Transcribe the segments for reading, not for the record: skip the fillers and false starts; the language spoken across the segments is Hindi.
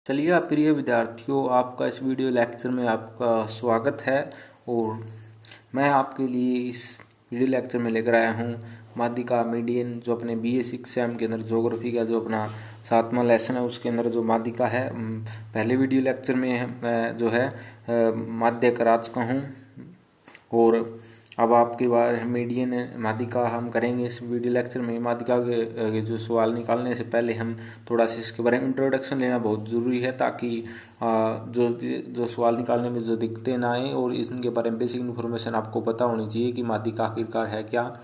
चलिए प्रिय विद्यार्थियों, आपका इस वीडियो लेक्चर में आपका स्वागत है। और मैं आपके लिए इस वीडियो लेक्चर में लेकर आया हूँ माध्यिका मीडियन, जो अपने BA 6 सेम के अंदर ज्योग्राफी का जो अपना 7वां लेसन है उसके अंदर जो माध्यिका है। पहले वीडियो लेक्चर में मैं जो है माध्य करा चुका हूँ और अब आपके बारे मीडियन माध्यिका हम करेंगे इस वीडियो लेक्चर में। माध्यिका के जो सवाल निकालने से पहले हम थोड़ा सा इसके बारे में इंट्रोडक्शन लेना बहुत ज़रूरी है, ताकि जो सवाल निकालने में जो दिक्कतें ना आए और इनके बारे में बेसिक इन्फॉर्मेशन आपको पता होनी चाहिए कि माध्यिका आखिरकार है क्या।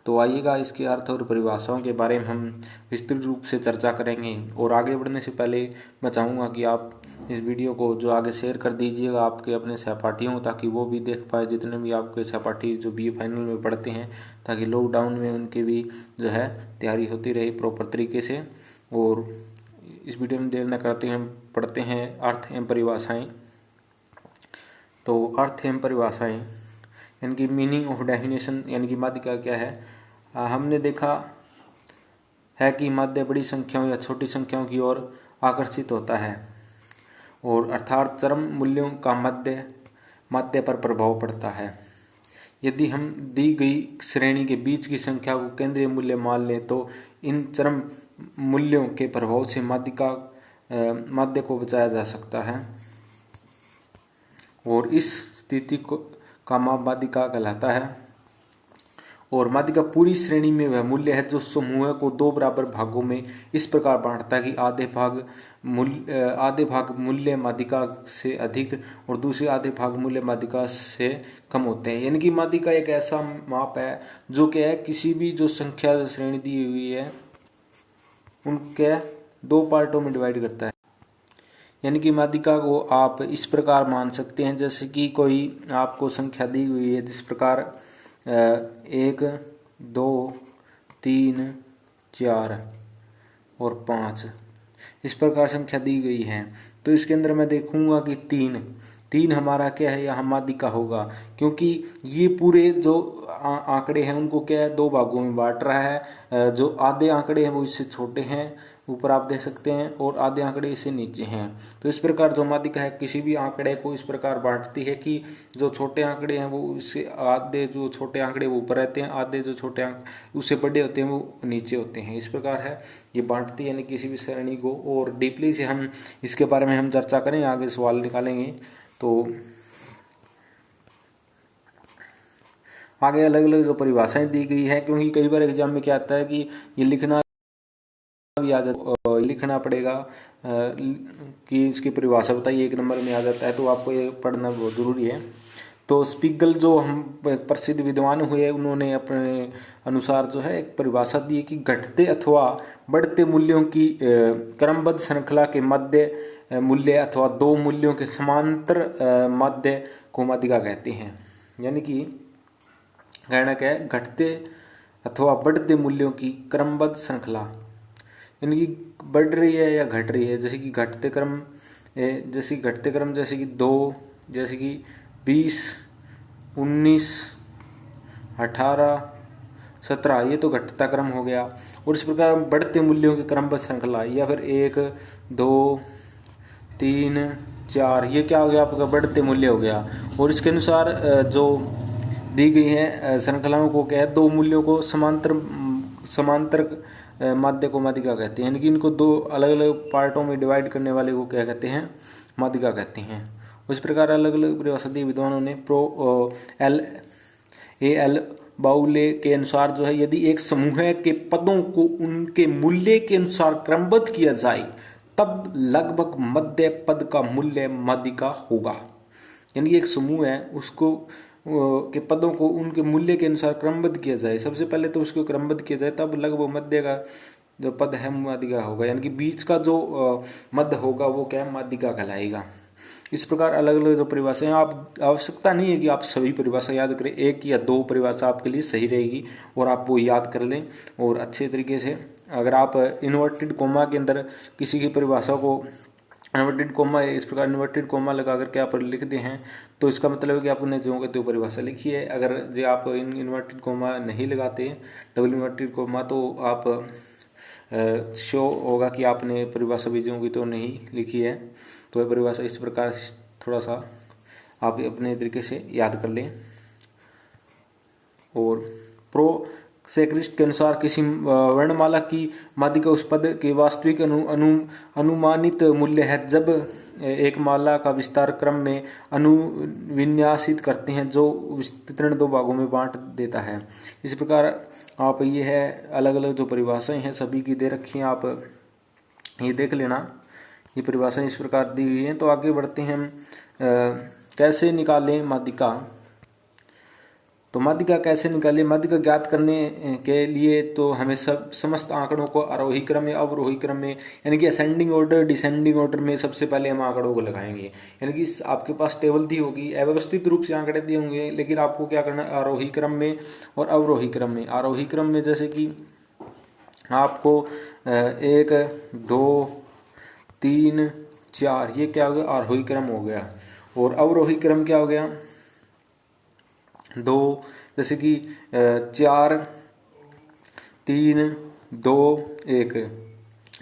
तो आइएगा, इसके अर्थ और परिभाषाओं के बारे में हम विस्तृत रूप से चर्चा करेंगे। और आगे बढ़ने से पहले मैं चाहूँगा कि आप इस वीडियो को जो आगे शेयर कर दीजिएगा आपके अपने सहपाठियों, ताकि वो भी देख पाए, जितने भी आपके सहपाठी जो BA फाइनल में पढ़ते हैं, ताकि लॉकडाउन में उनकी भी जो है तैयारी होती रहे प्रॉपर तरीके से। और इस वीडियो में देर न करते हम पढ़ते हैं अर्थ एवं परिभाषाएँ। तो अर्थ एवं परिभाषाएँ यानी कि मीनिंग ऑफ डेफिनेशन, यानी कि माध्यिका क्या है। हमने देखा है कि माध्य बड़ी संख्याओं या छोटी संख्याओं की ओर आकर्षित होता है, और अर्थात चरम मूल्यों का माध्य पर प्रभाव पड़ता है। यदि हम दी गई श्रेणी के बीच की संख्या को केंद्रीय मूल्य मान लें, तो इन चरम मूल्यों के प्रभाव से माध्य को बचाया जा सकता है, और इस स्थिति का माप माध्यिका कहलाता है। और माध्यिका पूरी श्रेणी में वह मूल्य है जो समूह को दो बराबर भागों में इस प्रकार बांटता है कि आधे भाग मूल्य माध्यिका से अधिक और दूसरे आधे भाग मूल्य माध्यिका से कम होते हैं। यानी कि माध्यिका एक ऐसा माप है जो क्या है, किसी भी जो संख्या श्रेणी दी हुई है उनके दो पार्टों में डिवाइड करता है। यानी कि माध्यिका को आप इस प्रकार मान सकते हैं, जैसे कि कोई आपको संख्या दी हुई है जिस प्रकार 1, 2, 3, 4 और 5 इस प्रकार संख्या दी गई है। तो इसके अंदर मैं देखूंगा कि तीन हमारा क्या है, यहाँ माध्यिका होगा, क्योंकि ये पूरे जो आंकड़े हैं उनको क्या है, दो भागों में बांट रहा है। जो आधे आंकड़े हैं वो इससे छोटे हैं, ऊपर आप देख सकते हैं, और आधे आंकड़े इससे नीचे हैं। तो इस प्रकार जो माध्यिका है किसी भी आंकड़े को इस प्रकार बांटती है कि जो छोटे आंकड़े हैं वो इससे आधे, जो छोटे आंकड़े वो ऊपर रहते हैं, आधे जो छोटे आंकड़े उससे बड़े होते हैं वो नीचे होते हैं। इस प्रकार है ये बांटती है, यानी किसी भी श्रेणी को। और डीपली से हम इसके बारे में हम चर्चा करेंगे, आगे सवाल निकालेंगे। तो आगे अलग अलग जो परिभाषाएं दी गई है, क्योंकि कई बार एग्जाम में क्या आता है कि ये लिखना भी आ जाता, लिखना पड़ेगा कि इसकी परिभाषा बताइए, 1 नंबर में आ जाता है, तो आपको ये पढ़ना बहुत जरूरी है। तो स्पिगल जो हम प्रसिद्ध विद्वान हुए, उन्होंने अपने अनुसार जो है एक परिभाषा दी कि घटते अथवा बढ़ते मूल्यों की क्रमबद्ध श्रृंखला के मध्य मूल्य अथवा दो मूल्यों के समांतर माध्य को माध्यिका कहते हैं। यानी कि कहना क्या है, घटते अथवा बढ़ते मूल्यों की क्रमबद्ध श्रृंखला, यानी कि बढ़ रही है या घट रही है। जैसे कि घटते क्रम जैसे कि 2, जैसे कि 20, 19, 18, 17, ये तो घटता क्रम हो गया। और इस प्रकार बढ़ते मूल्यों की क्रमबद्ध श्रृंखला, या फिर 1, 2, 3, 4, ये क्या हो गया, आपका बढ़ते मूल्य हो गया। और इसके अनुसार जो दी गई है श्रृंखलाओं को क्या है, दो मूल्यों को समांतर माध्य को माध्यिका कहते हैं। यानी कि इनको दो अलग अलग पार्टों में डिवाइड करने वाले को क्या कहते हैं, माध्यिका कहते हैं। उस प्रकार अलग अलग परिभाषा दी विद्वानों ने। एल बाउले के अनुसार जो है, यदि एक समूह के पदों को उनके मूल्य के अनुसार क्रमबद्ध किया जाए तब लगभग मध्य पद का मूल्य माध्यिका होगा। यानी एक समूह है, उसको के पदों को उनके मूल्य के अनुसार क्रमबद्ध किया जाए, सबसे पहले तो उसको क्रमबद्ध किया जाए, तब लगभग मध्य का जो पद है माध्यिका होगा। यानी कि बीच का जो मध्य होगा वो क्या है, माध्यिका कहलाएगा। इस प्रकार अलग अलग जो परिभाषाएं, आप आवश्यकता नहीं है कि आप सभी परिभाषा याद करें, 1 या 2 परिभाषा आपके लिए सही रहेगी और आप वो याद कर लें और अच्छे तरीके से। अगर आप इन्वर्टेड कोमा के अंदर किसी की परिभाषा को इन्वर्टेड कोमा, इस प्रकार इन्वर्टेड कोमा लगा करके आप लिखते हैं, तो इसका मतलब है कि आपने जो कहते हो परिभाषा लिखी है। अगर जो आप इन्वर्टेड कोमा नहीं लगाते, डबल इन्वर्टेड कोमा, तो आप शो होगा कि आपने परिभाषा बीजों की तो नहीं लिखी है। तो यह परिभाषा इस प्रकार थोड़ा सा आप अपने तरीके से याद कर लें। और प्रोसेक्रिस्ट के अनुसार किसी वर्णमाला की माध्यिका उस पद के वास्तविक अनुमानित मूल्य है जब एक माला का विस्तार क्रम में अनुविन्यासित करते हैं जो विस्तृण दो भागों में बांट देता है। इस प्रकार आप ये है अलग अलग जो परिभाषाएं हैं सभी की दे रखी हैं, आप ये देख लेना। ये परिभाषाएं इस प्रकार दी हुई हैं। तो आगे बढ़ते हैं हम कैसे निकालें माध्यिका। तो माध्यिका कैसे निकालें। माध्यिका ज्ञात करने के लिए तो हमें समस्त आंकड़ों को आरोही क्रम में अवरोही क्रम में यानी कि असेंडिंग ऑर्डर डिसेंडिंग ऑर्डर में सबसे पहले हम आंकड़ों को लगाएंगे। यानी कि आपके पास टेबल दी होगी, अव्यवस्थित रूप से आंकड़े दिए होंगे, लेकिन आपको क्या करना है आरोही क्रम में और अवरोही क्रम में। आरोही क्रम में जैसे कि आपको 1 2 3 4 ये क्या हो गया आरोही क्रम हो गया। और अवरोही क्रम क्या हो गया 2, जैसे कि 4 3 2 1।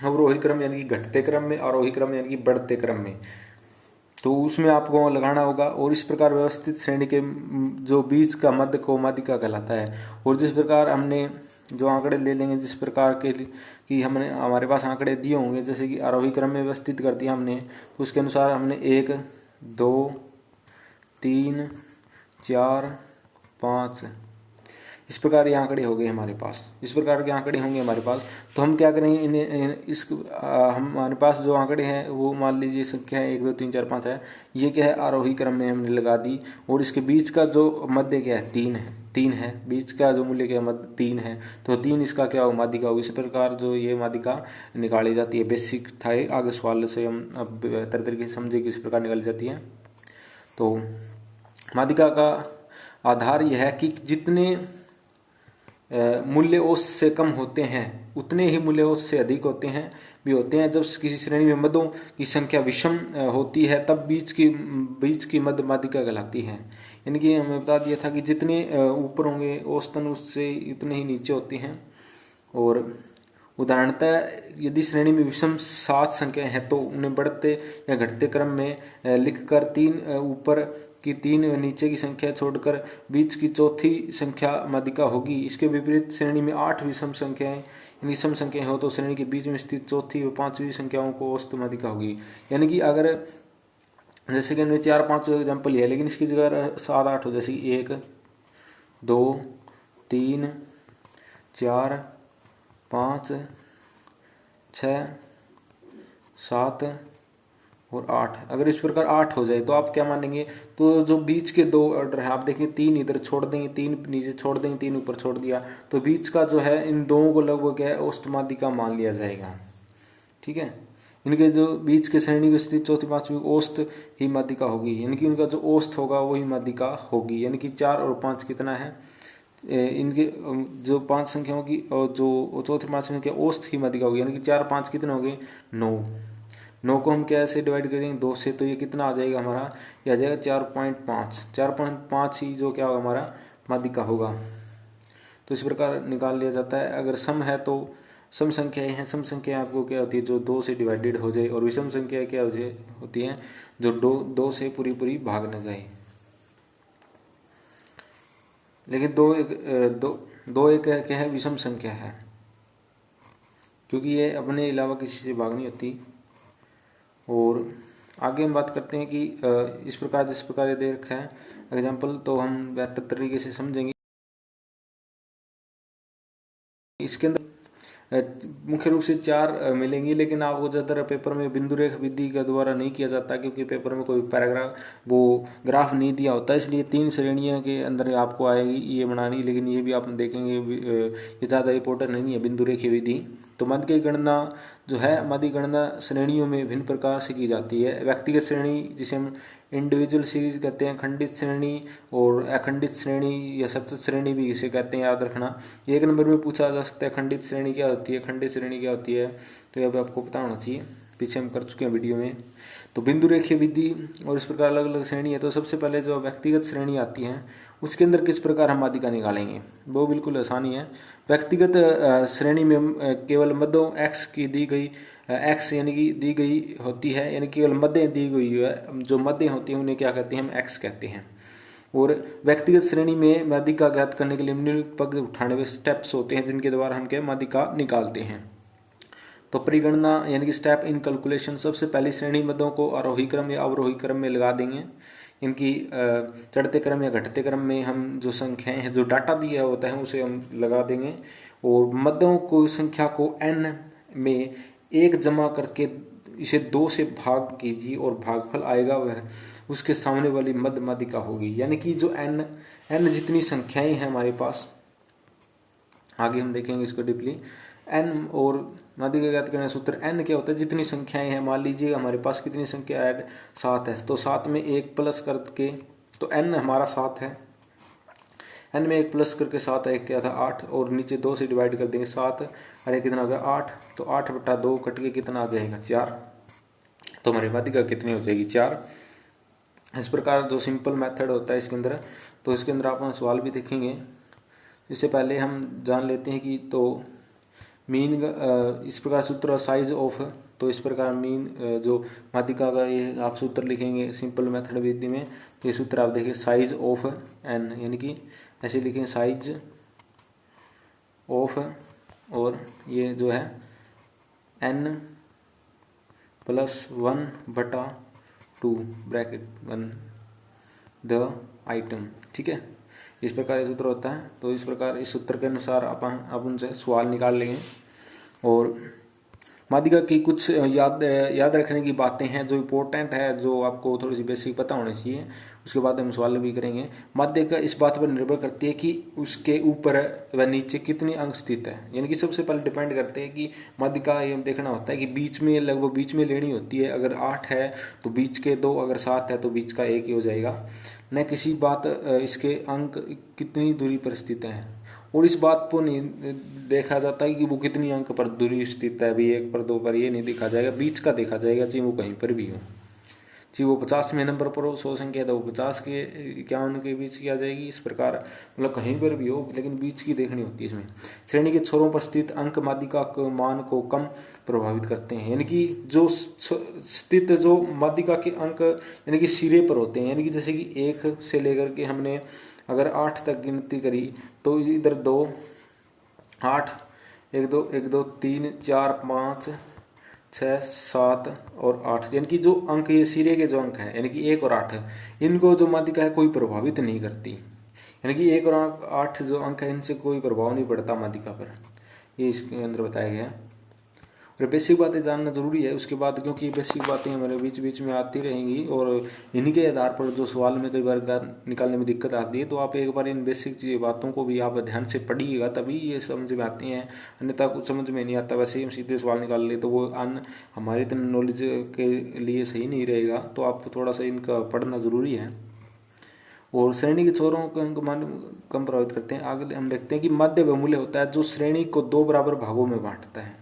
अवरोही क्रम यानी कि घटते क्रम में, आरोही क्रम यानी कि बढ़ते क्रम में। तो उसमें आपको लगाना होगा। और इस प्रकार व्यवस्थित श्रेणी के जो बीच का मध्य को माध्यिका कहलाता है। और जिस प्रकार हमने जो आंकड़े ले लेंगे, जिस प्रकार के कि हमने हमारे पास आंकड़े दिए होंगे, जैसे कि आरोही क्रम में व्यवस्थित कर दिया हमने, तो उसके अनुसार हमने 1 2 3 4 5 इस प्रकार ये आंकड़े हो गए हमारे पास। इस प्रकार के आंकड़े होंगे हमारे पास। तो हम क्या करेंगे हमारे पास जो आंकड़े हैं वो मान लीजिए संख्या है 1 2 3 4 5 है। ये क्या है आरोही क्रम में हमने लगा दी। और इसके बीच का जो मध्य क्या है 3 है। बीच का जो मूल्य क्या है मध्य 3 है। तो 3 इसका क्या होगा माध्यिका होगी। इस प्रकार जो ये माध्यिका निकाली जाती है। बेसिक था आगे सवाल से हम अब बेहतर तरीके से समझे किस प्रकार निकाली जाती है। तो माध्यिका का आधार यह है कि जितने मूल्य औसत से कम होते हैं उतने ही मूल्य औसत से अधिक होते हैं जब किसी श्रेणी में मदों की संख्या विषम होती है तब बीच की मध्य माध्यिका कहलाती है। यानी कि हमें बता दिया था कि जितने ऊपर होंगे औसतन उससे इतने ही नीचे होते हैं। और उदाहरणतः यदि श्रेणी में विषम 7 संख्याएं हैं तो उन्हें बढ़ते या घटते क्रम में लिखकर 3 ऊपर की 3 नीचे की संख्या छोड़कर बीच की चौथी संख्या माध्यिका होगी। इसके विपरीत श्रेणी में 8 विषम संख्याएं यानी सम संख्याएं हो तो श्रेणी के बीच में स्थित चौथी व 5वीं संख्याओं को औसत माध्यिका होगी। यानी कि अगर जैसे कि हमने 4 5 एग्जाम्पल लिया, लेकिन इसकी जगह 7 8 हो, जैसे 1 2 3 4 5 6 7 और 8, अगर इस प्रकार 8 हो जाए तो आप क्या मानेंगे। तो जो बीच के 2 ऑर्डर है आप देखिए 3 इधर छोड़ देंगे, 3 नीचे छोड़ देंगे, 3 ऊपर छोड़ दिया, तो बीच का जो है इन दोनों को लगभग क्या है औसत माध्यिका मान लिया जाएगा। ठीक है, इनके जो बीच के श्रेणी की स्थिति चौथी 5वीं औसत ही माध्यिका होगी। यानी कि इनका जो औसत होगा वही माध्यिका होगी। यानी कि 4 और 5 कितना है, इनके जो 5 संख्याओं की और जो चौथी 5 संख्या औसत ही माध्यिका होगी। यानी कि 4 5 कितने हो गए 9 को हम कैसे डिवाइड करेंगे 2 से, तो ये कितना आ जाएगा हमारा, ये आ जाएगा 4.5 ही जो क्या होगा हमारा माध्यिका होगा। तो इस प्रकार निकाल लिया जाता है। अगर सम है तो सम संख्याएं हैं, सम संख्या आपको क्या होती है जो 2 से डिवाइडेड हो जाए, और विषम संख्या क्या होती है जो 2 से पूरी भाग न जाए। लेकिन 2 एक क्या है विषम संख्या है, क्योंकि ये अपने अलावा किसी से भाग नहीं होती। और आगे हम बात करते हैं कि इस प्रकार जिस प्रकार ये दे रखा है एग्जाम्पल, तो हम बेहतर तरीके से समझेंगे। इसके अंदर मुख्य रूप से 4 मिलेंगी, लेकिन आपको ज़्यादातर पेपर में बिंदु रेखा विधि का द्वारा नहीं किया जाता, क्योंकि पेपर में कोई पैराग्राफ वो ग्राफ नहीं दिया होता, इसलिए 3 श्रेणियों के अंदर आपको आएगी ये बनानी। लेकिन ये भी आप देखेंगे ये ज़्यादा इंपॉर्टेंट नहीं है बिंदु रेखा विधि। तो मध्य की गणना जो है, मध्य गणना श्रेणियों में भिन्न प्रकार से की जाती है। व्यक्तिगत श्रेणी जिसे हम इंडिविजुअल सीरीज कहते हैं, खंडित श्रेणी और अखंडित श्रेणी या सतत श्रेणी भी इसे कहते हैं, याद रखना। 1 नंबर में पूछा जा सकता है खंडित श्रेणी क्या होती है, खंडित श्रेणी क्या होती है, तो यह भी आपको पता होना चाहिए। पीछे हम कर चुके हैं वीडियो में। तो बिंदु रेखीय विधि और इस प्रकार अलग अलग श्रेणी है। तो सबसे पहले जो व्यक्तिगत श्रेणी आती है उसके अंदर किस प्रकार हम माध्यिका निकालेंगे, वो बिल्कुल आसानी है। व्यक्तिगत श्रेणी में हम केवल मध्यों x की दी गई x यानी कि दी गई होती है, यानी केवल मध्य दी गई है, जो मध्य होती है उन्हें क्या कहते हैं, हम x कहते हैं। और व्यक्तिगत श्रेणी में माध्यिका ज्ञात करने के लिए निम्नलिखित पद उठाने हुए स्टेप्स होते हैं जिनके द्वारा हम क्या माध्यिका निकालते हैं। तो परिगणना यानी कि स्टेप इन कैलकुलेशन, सबसे पहली श्रेणी मदों को आरोही क्रम या अवरोही क्रम में लगा देंगे। इनकी चढ़ते क्रम या घटते क्रम में हम जो संख्याएं हैं, जो डाटा दिया होता है उसे हम लगा देंगे। और मदों को संख्या को n में 1 जमा करके इसे 2 से भाग कीजिए और भागफल आएगा वह उसके सामने वाली मध्य माध्यिका होगी। यानी कि जो n जितनी संख्याएं हैं हमारे पास, आगे हम देखेंगे इसको डीपली। n और माध्यिका ज्ञात करने का सूत्र n क्या होता है, जितनी संख्याएं हैं, मान लीजिए हमारे पास कितनी संख्या ऐड 7 है, तो 7 में 1 प्लस करके, तो n हमारा 7 है, n में 1 प्लस करके 7 है क्या था 8, और नीचे 2 से डिवाइड कर देंगे 7, अरे कितना हो गया 8, तो 8/2 कट के कितना आ जाएगा 4, तो हमारी माध्यिका कितनी हो जाएगी 4। इस प्रकार जो सिंपल मेथड होता है इसके अंदर, तो इसके अंदर आप सवाल भी देखेंगे। इससे पहले हम जान लेते हैं कि तो मीन इस प्रकार सूत्र साइज ऑफ, तो इस प्रकार मीन जो माध्यिका का ये आप सूत्र लिखेंगे सिंपल मेथड विधि में, तो ये सूत्र आप देखिए साइज ऑफ n, यानी कि ऐसे लिखेंगे साइज ऑफ, और ये जो है n + 1/2 ब्रैकेट 1 द आइटम, ठीक है। इस प्रकार ये सूत्र होता है। तो इस प्रकार इस सूत्र के अनुसार आप उनसे सवाल निकाल लेंगे। और माध्यिका की कुछ याद रखने की बातें हैं जो इम्पोर्टेंट है, जो आपको थोड़ी सी बेसिक पता होनी चाहिए, उसके बाद हम सवाल भी करेंगे। माध्यिका इस बात पर निर्भर करती है कि उसके ऊपर व नीचे कितनी अंक स्थित है, यानी कि सबसे पहले डिपेंड करते हैं कि माध्यिका ये देखना होता है कि बीच में लगभग बीच में लेनी होती है। अगर 8 है तो बीच के 2, अगर 7 है तो बीच का 1 ही हो जाएगा। न किसी बात इसके अंक कितनी दूरी पर स्थित है, और इस बात को नहीं देखा जाता है कि वो कितनी अंक पर दूरी स्थित है, भी 1 पर 2 पर ये नहीं देखा जाएगा, बीच का देखा जाएगा, चाहे वो कहीं पर भी हो, चाहे वो 50वें नंबर पर हो, 100 संख्या तो वो 50 के 51 के बीच की आ जाएगी। इस प्रकार मतलब कहीं पर भी हो, लेकिन बीच की देखनी होती है इसमें। श्रेणी के छोरों पर स्थित अंक माध्यिका के मान को कम प्रभावित करते हैं, यानी कि जो स्थित जो माध्यिका के अंक यानी कि सिरे पर होते हैं, यानी कि जैसे कि 1 से लेकर के हमने अगर 8 तक गिनती करी, तो इधर 2 8 1 2 1 2 3 4 5 6 7 और 8, यानी कि जो अंक ये सिरे के जो अंक हैं, यानी कि 1 और 8, इनको जो माध्यिका है कोई प्रभावित नहीं करती, यानी कि 1 और 8 जो अंक है इनसे कोई प्रभाव नहीं पड़ता माध्यिका पर, ये इसके अंदर बताया गया है। और बेसिक बातें जानना जरूरी है उसके बाद, क्योंकि बेसिक बातें हमारे बीच बीच में आती रहेंगी और इन्हीं के आधार पर जो सवाल में कई बार निकालने में दिक्कत आती है, तो आप एक बार इन बेसिक बातों को भी आप ध्यान से पढ़िएगा, तभी ये समझ में आती हैं, अन्यथा कुछ समझ में नहीं आता। वैसे ही हम सीधे सवाल निकाल ले तो वो हमारे इतने नॉलेज के लिए सही नहीं रहेगा, तो आप थोड़ा सा इनका पढ़ना जरूरी है। और श्रेणी के छोरों के अंक मान कम प्रभावित करते हैं। आगे हम देखते हैं कि मध्य बहुमूल्य होता है जो श्रेणी को 2 बराबर भागों में बांटता है।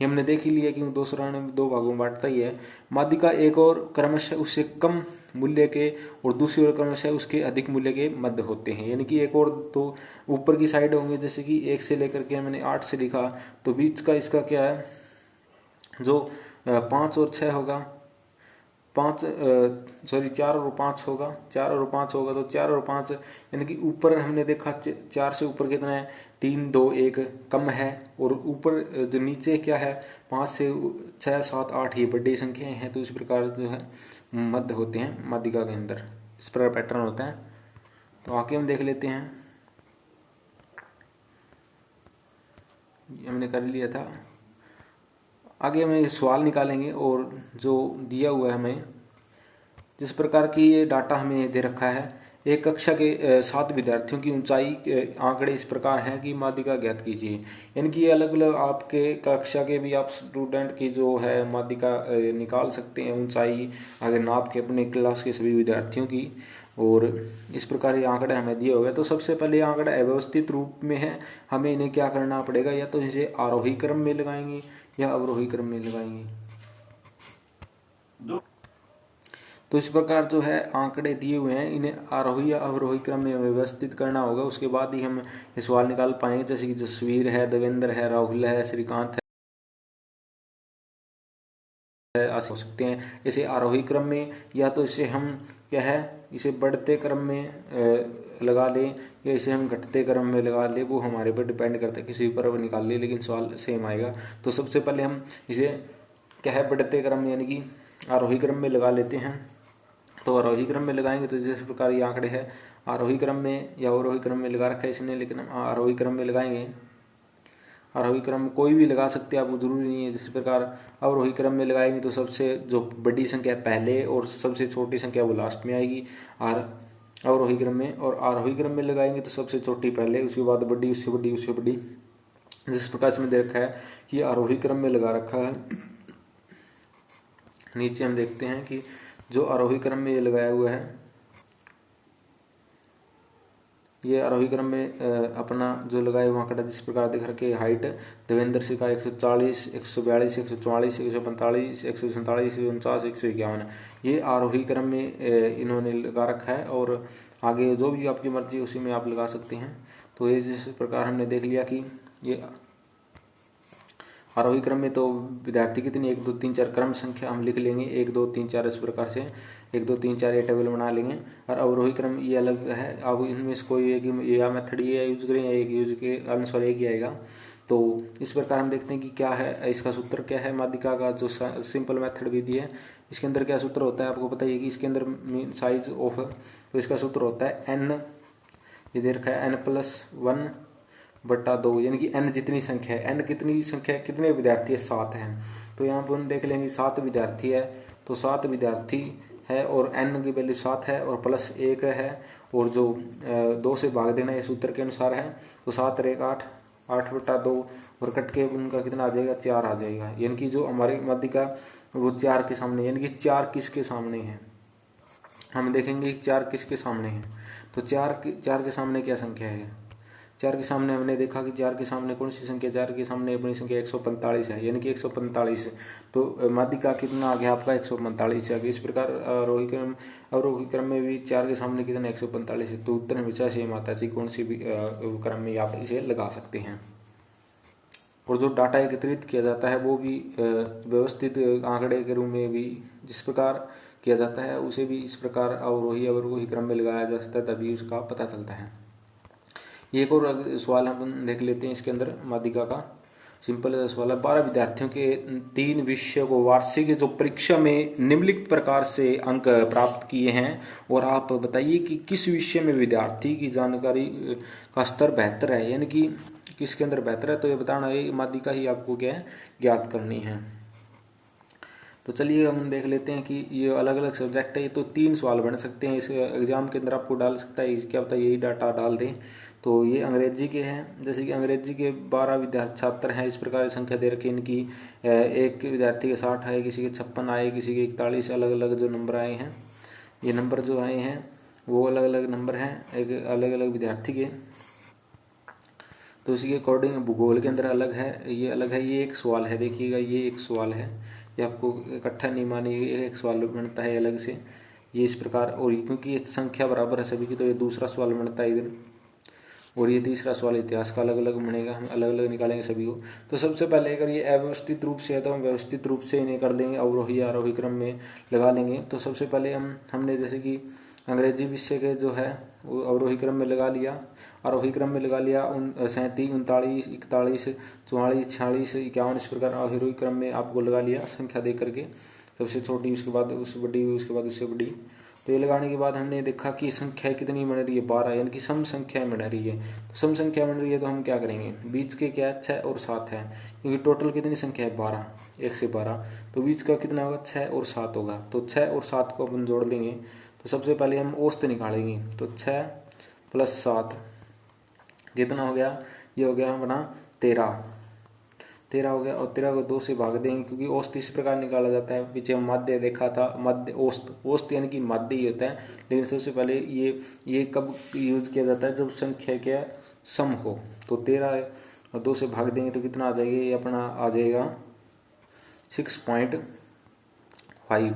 ये हमने देख ही लिया कि 2 श्रेणी में 2 भागों में बांटता ही है। माध्यिका एक और क्रमशः उससे कम मूल्य के और दूसरी ओर क्रमशः उसके अधिक मूल्य के मध्य होते हैं, यानी कि एक और तो ऊपर की साइड होंगे, जैसे कि 1 से लेकर के मैंने 8 से लिखा, तो बीच का इसका क्या है जो 5 और 6 होगा, 4 और 5 होगा, 4 और 5 होगा, तो 4 और 5 यानी कि ऊपर हमने देखा 4 से ऊपर कितना है 3 2 1 कम है, और ऊपर जो नीचे क्या है 5 से 6 7 8 ये बड़ी संख्याएं हैं। तो इस प्रकार जो है मध्य होते हैं माध्यिका के अंदर, इस प्रकार पैटर्न होता है। तो आगे हम देख लेते हैं, हमने कर लिया था। आगे हमें सवाल निकालेंगे, और जो दिया हुआ है हमें जिस प्रकार की ये डाटा हमें दे रखा है, एक कक्षा के 7 विद्यार्थियों की ऊंचाई आंकड़े इस प्रकार हैं कि माध्यिका ज्ञात कीजिए, यानी कि अलग अलग आपके कक्षा के भी आप स्टूडेंट की जो है माध्यिका निकाल सकते हैं, ऊंचाई अगर नाप के अपने क्लास के सभी विद्यार्थियों की। और इस प्रकार ये आंकड़े हमें दिए हुए हैं। तो सबसे पहले आंकड़ा अव्यवस्थित रूप में है, हमें इन्हें क्या करना पड़ेगा, या तो इसे आरोही क्रम में लगाएंगे या अवरोही क्रम में लगाएंगे। तो इस प्रकार जो है आंकड़े दिए हुए हैं, इन्हें आरोही या अवरोही क्रम में व्यवस्थित करना होगा, उसके बाद ही हम ये सवाल निकाल पाएंगे। जैसे कि जसवीर है, देवेंद्र है, राहुल है, श्रीकांत आ सकते हैं इसे आरोही क्रम में, या तो इसे हम क्या है इसे बढ़ते क्रम में लगा लें, या इसे हम घटते क्रम में लगा लें, वो हमारे पर डिपेंड करता है, किसी पर निकाल ले, लेकिन सवाल सेम आएगा। तो सबसे पहले हम इसे क्या है बढ़ते क्रम में यानी कि आरोही क्रम में लगा लेते हैं। तो आरोही क्रम में लगाएंगे तो जिस प्रकार ये आंकड़े हैं आरोही क्रम में या अवरोही क्रम में लगा रखा है इसने, लेकिन हम आरोही क्रम में लगाएंगे। आरोही क्रम कोई भी लगा सकते हैं, आपको जरूरी नहीं है। जिस प्रकार अवरोही क्रम में लगाएंगे तो सबसे जो बड़ी संख्या पहले और सबसे छोटी संख्या वो लास्ट में आएगी अवरोही क्रम में, और आरोही क्रम में लगाएंगे तो सबसे छोटी पहले, उसके बाद बड़ी, उससे बड़ी, उससे बड़ी। जिस प्रकार से दे रखा है कि आरोही क्रम में लगा रखा है। नीचे हम देखते हैं कि जो आरोही क्रम में ये लगाया हुआ है, ये आरोही क्रम में अपना जो लगाए हुआ आंकड़ा जिस प्रकार दिख रखे, हाइट देवेंद्र सिंह का 140, 142, 144, 145, 147, 149, 151, ये आरोही क्रम में इन्होंने लगा रखा है। और आगे जो भी आपकी मर्जी उसी में आप लगा सकते हैं। तो ये जिस प्रकार हमने देख लिया कि ये आरोही क्रम में तो विद्यार्थी कितनी 1 2 3 4 क्रम संख्या हम लिख लेंगे 1 2 3 4 इस प्रकार से 1 2 3 4 ये टेबल बना लेंगे। और अवरोही क्रम ये अलग है। अब इनमें से कोई एक या मेथड ये यूज करें या एक यूज के अनुसार एक ही आएगा। तो इस प्रकार हम देखते हैं कि क्या है इसका सूत्र क्या है। माध्यिका का जो सिंपल मेथड विधि है इसके अंदर क्या सूत्र होता है आपको पता ही कि इसके अंदर साइज ऑफ, तो इसका सूत्र होता है n, ये दे रखा है n+1 बटा 2, यानी कि n जितनी संख्या है, n कितनी संख्या कितने विद्यार्थी है 7 हैं। तो यहाँ पर हम देख लेंगे 7 विद्यार्थी है, तो 7 विद्यार्थी है और n की वैल्यू 7 है और +1 है, और जो 2 से भाग देना ये सूत्र के अनुसार है। तो 7 और 1 8, 8 बटा 2, और कट के उनका कितना आ जाएगा 4 आ जाएगा। यानी कि जो हमारी माध्यिका वो 4 के सामने, यानी कि 4 किसके सामने है हम देखेंगे 4 किसके सामने है। तो 4 के सामने क्या संख्या है, 4 के सामने हमने देखा कि 4 के सामने कौन सी संख्या, 4 के सामने अपनी संख्या 145 है, यानी कि 145। तो माध्यिका कितना आ गया आपका 145 आ गया। इस प्रकार अवरोही क्रम में भी 4 के सामने कितना 145 है। तो उत्तर हमेशा सेम आता है, कौन सी भी क्रम में आप इसे लगा सकते हैं। और जो डाटा एकत्रित किया जाता है वो भी व्यवस्थित आंकड़े के रूप में भी जिस प्रकार किया जाता है उसे भी इस प्रकार अवरोही क्रम में लगाया जा सकता है, तभी उसका पता चलता है। एक और सवाल हम देख लेते हैं इसके अंदर माध्यिका का सिंपल सवाल है। 12 विद्यार्थियों के 3 विषयों को वार्षिक जो परीक्षा में निम्नलिखित प्रकार से अंक प्राप्त किए हैं, और आप बताइए कि किस विषय में विद्यार्थी की जानकारी का स्तर बेहतर है, यानी कि किसके अंदर बेहतर है। तो ये बताना है माध्यिका ही आपको क्या है ज्ञात करनी है। तो चलिए हम देख लेते हैं कि ये अलग अलग सब्जेक्ट है, ये तो 3 सवाल बन सकते हैं इस एग्जाम के अंदर आपको डाल सकता है, क्या पता यही डाटा डाल दें। तो ये अंग्रेजी के हैं, जैसे कि अंग्रेजी के 12 विद्यार्थी छात्र हैं, इस प्रकार की संख्या दे रखी इनकी। एक विद्यार्थी के 60 आए, किसी के 56 आए, किसी के 41, अलग अलग जो नंबर आए हैं, ये नंबर जो आए हैं वो अलग अलग नंबर हैं एक अलग अलग विद्यार्थी के। तो इसी के अकॉर्डिंग भूगोल के अंदर अलग है, ये अलग है। ये एक सवाल है, देखिएगा ये एक सवाल है, ये आपको इकट्ठा नहीं मानिए, एक सवाल बनता है अलग से ये इस प्रकार। और क्योंकि ये संख्या बराबर है सभी की तो ये दूसरा सवाल बनता है इधर, और ये तीसरा सवाल इतिहास का अलग अलग बनेगा, हम अलग अलग निकालेंगे सभी को। तो सबसे पहले अगर ये अव्यवस्थित रूप से है तो हम व्यवस्थित रूप से इन्हें कर देंगे, अवरोही आरोही क्रम में लगा लेंगे। तो सबसे पहले हमने जैसे कि अंग्रेजी विषय के जो है वो अवरोही क्रम में लगा लिया, आरोही क्रम में लगा लिया 37, 39, 41, 44, 46, 51, इस प्रकार आरोही क्रम में आपको लगा लिया संख्या दे करके, सबसे छोटी उसके बाद उससे बड़ी, उसके बाद उससे बड़ी। तो ये लगाने के बाद हमने देखा कि संख्या कितनी बन रही है 12, यानी कि सम संख्या बन रही है। तो सम संख्या बन रही है तो हम क्या करेंगे, बीच के क्या 6 और 7 है, क्योंकि टोटल कितनी संख्या है 12, 1 से 12, तो बीच का कितना होगा 6 और 7 होगा। तो 6 और 7 को अपन जोड़ देंगे। तो सबसे पहले हम औसत निकालेंगे, तो 6 + 7 कितना हो गया, ये हो गया अपना 13 हो गया। और 13 को 2 से भाग देंगे, क्योंकि औसत इस प्रकार निकाला जाता है, पीछे हम माध्य देखा था, माध्य औसत यानी कि माध्य ही होता है। लेकिन सबसे पहले ये कब यूज किया जाता है, जब संख्या क्या सम हो। तो 13 और 2 से भाग देंगे तो कितना आ जाएगा, ये अपना आ जाएगा 6.5।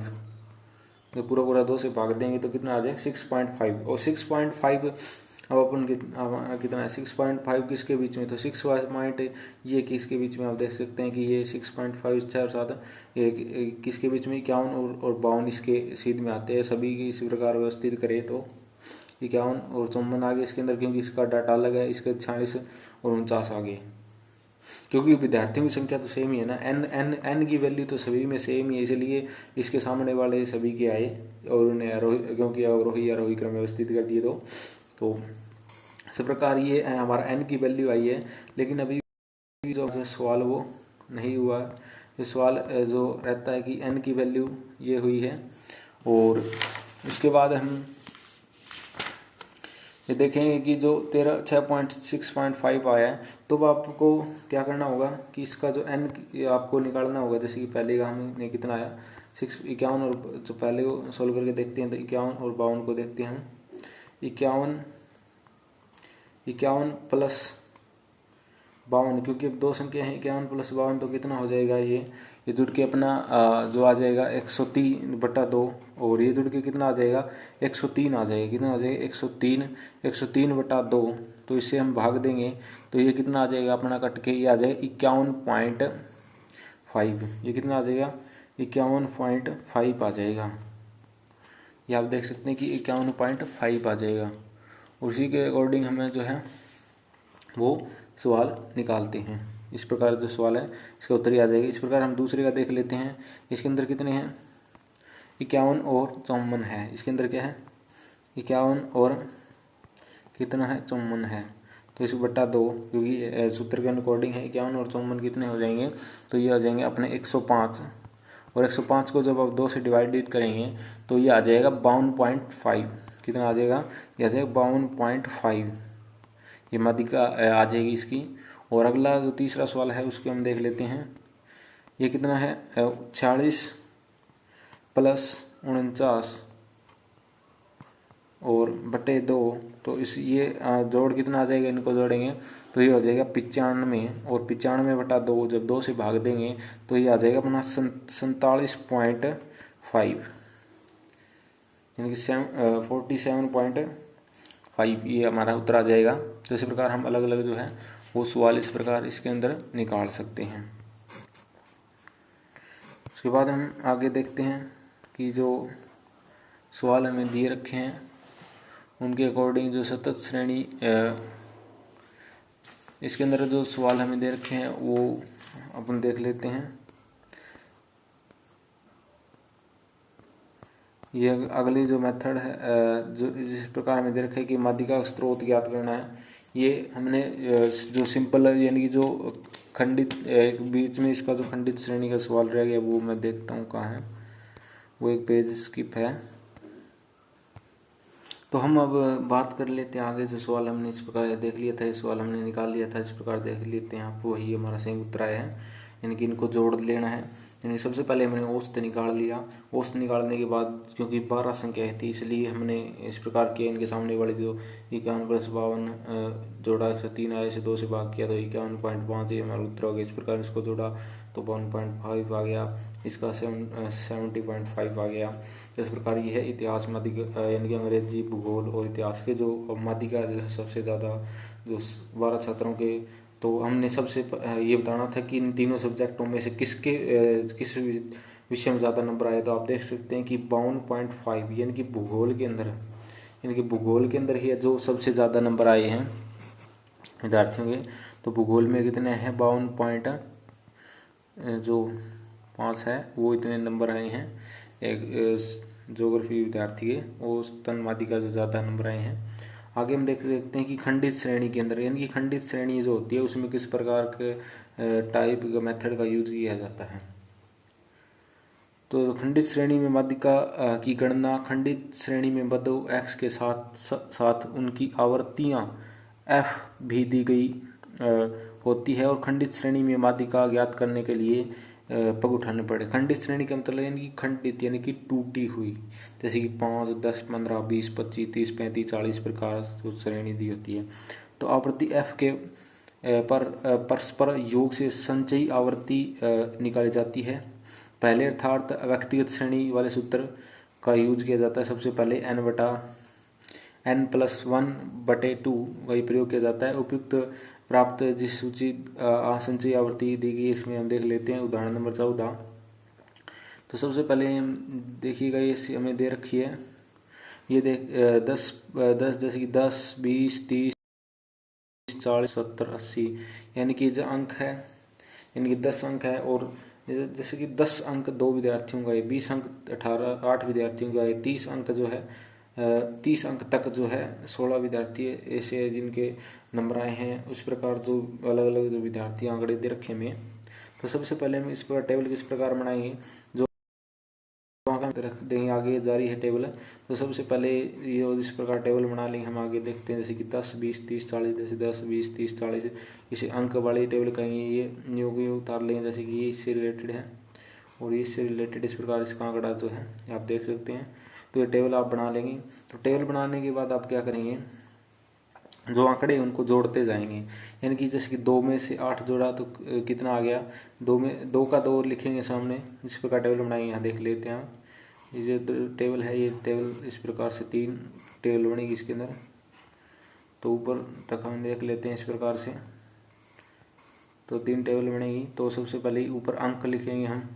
तो पूरा पूरा 2 से भाग देंगे तो कितना आ जाएगा 6.5। और 6.5 अब अपन कितना है 6.5 किसके बीच में, तो 6 पॉइंट ये किसके बीच में, आप देख सकते हैं कि ये 6.5 6 और 7 किसके बीच में 51 और 52 इसके सीध में आते हैं। सभी की इसी प्रकार व्यवस्थित करें तो 51 और 54 आ गए इसके अंदर, क्योंकि इसका डाटा अलग है, इसके 46 और 49 आ गए, क्योंकि विद्यार्थियों की संख्या तो सेम ही है ना, एन की वैल्यू तो सभी में सेम ही है, इसलिए इसके सामने वाले सभी के आए और उन्हें क्योंकि अवरोही आरोही क्रम व्यवस्थित कर दिए। तो इस प्रकार ये हमारा एन की वैल्यू आई है। लेकिन अभी जो सवाल वो नहीं हुआ है, ये सवाल जो रहता है कि एन की वैल्यू ये हुई है। और उसके बाद हम ये देखेंगे कि जो 6.5 आया है, तो आपको क्या करना होगा कि इसका जो एन आपको निकालना होगा। जैसे कि पहले का हमने कितना आया 51 और जो पहले को सोल्व करके देखते हैं तो 51 और 52 को देखते हैं हम। 51 प्लस 52, क्योंकि अब 2 संख्या है 51 प्लस 52 तो कितना हो जाएगा, ये जुड़ के अपना जो आ जाएगा 103/2, और ये जुड़ के कितना आ जाएगा 103 आ जाएगा। कितना आ जाएगा 103/2। तो इसे हम भाग देंगे तो ये कितना आ जाएगा अपना कट के, ये आ जाएगा 51.5। ये कितना आ जाएगा 51.5 आ जाएगा। ये आप देख सकते हैं कि 51.5 आ जाएगा। उसी के अकॉर्डिंग हमें जो है वो सवाल निकालते हैं। इस प्रकार जो सवाल है इसका उत्तर ही आ जाएगा। इस प्रकार हम दूसरे का देख लेते हैं। इसके अंदर कितने हैं 51 और 54 है। इसके अंदर क्या है 51 और कितना है 54 है, तो इस बटा 2, क्योंकि सूत्र के अकॉर्डिंग है 51 और 54 कितने हो जाएंगे, तो ये आ जाएंगे अपने 105। और 105 को जब आप 2 से डिवाइडेड करेंगे तो ये आ जाएगा 52.5। कितना आ जाएगा, ये आ जाएगा 52.5। ये माध्यिका आ जाएगी इसकी। और अगला जो तीसरा सवाल है उसको हम देख लेते हैं। ये कितना है 46 प्लस 49 और बटे 2, तो इस ये जोड़ कितना आ जाएगा, इनको जोड़ेंगे तो ये हो जाएगा 95। और 95/2 जब 2 से भाग देंगे तो ये आ जाएगा अपना 47.5, यानी कि 47.5 ये हमारा उत्तर आ जाएगा। तो इसी प्रकार हम अलग अलग जो है वो सवाल इस प्रकार इसके अंदर निकाल सकते हैं। उसके बाद हम आगे देखते हैं कि जो सवाल हमें दिए रखे हैं उनके अकॉर्डिंग जो सतत श्रेणी इसके अंदर जो सवाल हमें दे रखे हैं वो अपन देख लेते हैं। ये अगली जो मेथड है जो जिस प्रकार हमें दे रखा है कि माध्यिका का स्रोत ज्ञात करना है, ये हमने जो सिंपल यानी कि जो खंडित बीच में इसका जो खंडित श्रेणी का सवाल रह गया वो मैं देखता हूँ कहाँ है, वो एक पेज स्किप है। तो हम अब बात कर लेते हैं आगे। जो सवाल हमने इस प्रकार देख लिया था, इस सवाल हमने निकाल लिया था, इस प्रकार देख लेते हैं आप, वही हमारा सही उत्तर आया है। यानी कि इनको जोड़ लेना है। यानी सबसे पहले हमने औसत निकाल लिया। औसत निकालने के बाद क्योंकि 12 संख्या थी इसलिए हमने इस प्रकार किया, इनके सामने वाले जो 51 + 52 जोड़ा 103 आया, इसे 2 से भाग किया तो 51.5 ये हमारा उत्तर हो गया। इस प्रकार इसको जोड़ा तो 1.5 आ गया, इसका 70.5 आ गया। इस प्रकार ये है इतिहास माध्यिका यानी कि अंग्रेजी भूगोल और इतिहास के जो माध्यिका सबसे ज़्यादा जो 12 छात्रों के, तो हमने सबसे ये बताना था कि इन तीनों सब्जेक्टों में से किस विषय में ज़्यादा नंबर आए। तो आप देख सकते हैं कि 52.5 यानी कि भूगोल के अंदर ही जो सबसे ज़्यादा नंबर आए हैं विद्यार्थियों के। तो भूगोल में कितने हैं 52.5 है, वो इतने नंबर आए हैं। एक ज्योग्राफी विद्यार्थी के वो स्तन माध्यिका जो ज़्यादा नंबर आए हैं। आगे हम देखते हैं कि खंडित श्रेणी के अंदर यानी कि खंडित श्रेणी जो होती है उसमें किस प्रकार के टाइप का मेथड का यूज किया जाता है। तो खंडित श्रेणी में माध्यिका की गणना खंडित श्रेणी में बदो x के साथ उनकी आवर्तियाँ f भी दी गई होती है। और खंडित श्रेणी में माध्यिका ज्ञात करने के लिए पग उठाने पड़े। खंडित श्रेणी का मतलब यानी कि खंडित यानी कि टूटी हुई, जैसे कि 5, 10, 15, 20, 25, 30, 35, 40 प्रकार जो श्रेणी दी होती है। तो आवृत्ति f के परस्पर योग से संचयी आवृत्ति निकाली जाती है। पहले अर्थात व्यक्तिगत श्रेणी वाले सूत्र का यूज किया जाता है। सबसे पहले n+1/2 वही प्रयोग किया जाता है। उपयुक्त प्राप्त जिस सूची संचयी आवर्ती दी गई इसमें हम देख लेते हैं। उदाहरण नंबर 14। तो सबसे पहले देखिएगा, ये हमें दे रखी है, ये देख 10 जैसे कि 10, 20, 30, 40, 70, 80, यानी कि जो अंक है, यानी कि 10 अंक है। और जैसे कि 10 अंक 2 विद्यार्थियों का है, 20 अंक 8 विद्यार्थियों का है, 30 अंक जो है 30 अंक तक जो है 16 विद्यार्थी ऐसे जिनके नंबर आए हैं। उस प्रकार जो अलग अलग जो विद्यार्थी आंकड़े दे रखे में। तो सबसे पहले हम इस प्रकार टेबल किस प्रकार बनाएंगे, जो रख देंगे। आगे जारी है टेबल। तो सबसे पहले ये इस प्रकार टेबल बना लेंगे। हम आगे देखते हैं, जैसे कि 10, 20, 30, 40, जैसे 10, 20, 30, 40 इसे अंक वाली टेबल कहेंगे। ये न्यू को उतार लेंगे, जैसे कि ये इससे रिलेटेड है और ये इससे रिलेटेड इस प्रकार इसका आंकड़ा जो है आप देख सकते हैं। तो ये टेबल आप बना लेंगे। तो टेबल बनाने के बाद आप क्या करेंगे, जो आंकड़े उनको जोड़ते जाएंगे। यानी कि जैसे कि 2 में से 8 जोड़ा तो कितना आ गया, 2 में 2 का 2 लिखेंगे सामने। इस प्रकार टेबल बनाएंगे। यहाँ देख लेते हैं आप, ये जो टेबल है, ये टेबल इस प्रकार से 3 टेबल बनेगी इसके अंदर। तो ऊपर तक हम देख लेते हैं इस प्रकार से। तो 3 टेबल बनेगी। तो सबसे पहले ऊपर अंक लिखेंगे हम,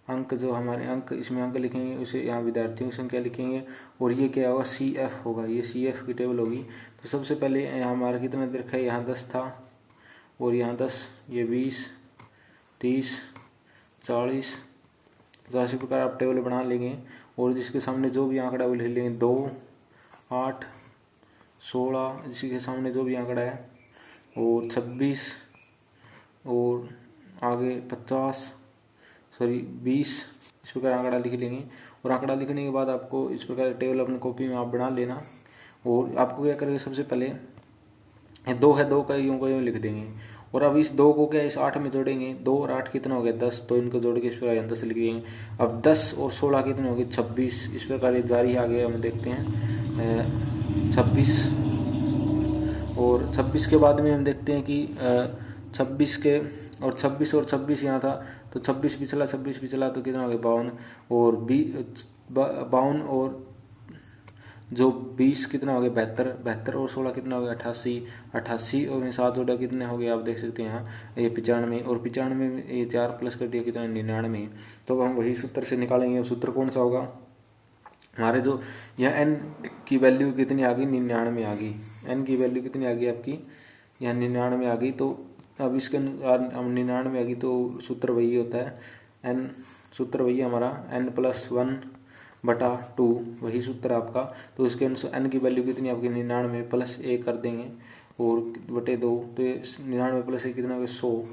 अंक जो हमारे अंक इसमें अंक लिखेंगे, उसे यहाँ विद्यार्थियों की संख्या लिखेंगे। और ये क्या होगा, CF होगा, ये CF की टेबल होगी। तो सबसे पहले यहाँ हमारा कितना दे रखा है, यहाँ 10 था और यहाँ 10, ये 20, 30, 40, 50 इस प्रकार आप टेबल बना लेंगे। और जिसके सामने जो भी आंकड़ा वो लिख लेंगे, 2, 8, 16 जिसके सामने जो भी आंकड़ा है, और 26 और आगे 20 इस प्रकार आंकड़ा लिख लेंगे। और आंकड़ा लिखने के बाद आपको इस प्रकार टेबल अपनी कॉपी में आप बना लेना। और आपको क्या करेंगे, सबसे पहले 2 है, 2 का यूँ लिख देंगे। और अब इस 2 को क्या इस 8 में जोड़ेंगे, 2 और 8 कितना हो गया, 10। तो इनको जोड़ के इस प्रकार 10 लिख देंगे। अब 10 और 16 कितने हो गए, 26। इस प्रकार ये जारी आगे हम देखते हैं 26। और 26 के बाद में हम देखते हैं कि 26 के और 26 यहाँ था। तो 26 पिछला तो कितना हो गया, 52। और 52 और जो 20 कितना हो गया, 72 और 16 कितना हो गया, 88 और 7 जोड़ा कितने हो गए आप देख सकते हैं यहाँ, ये 95। और 95 में ये 4 प्लस कर दिया कितना, 99। तो हम वही सूत्र से निकालेंगे। सूत्र कौन सा होगा हमारे, जो यह n की वैल्यू कितनी आ गई, 99 आ गई। n की वैल्यू कितनी आ गई आपकी, यहाँ 99 आ गई। तो अब इसके अनुसार 99 आ गई, तो सूत्र वही होता है n, सूत्र वही हमारा n+1/2 वही सूत्र आपका। तो इसके अनुसार n की वैल्यू कितनी आपकी, 99 + 1 कर देंगे और बटे 2। तो 99 + 1 कितना हो गया, 100।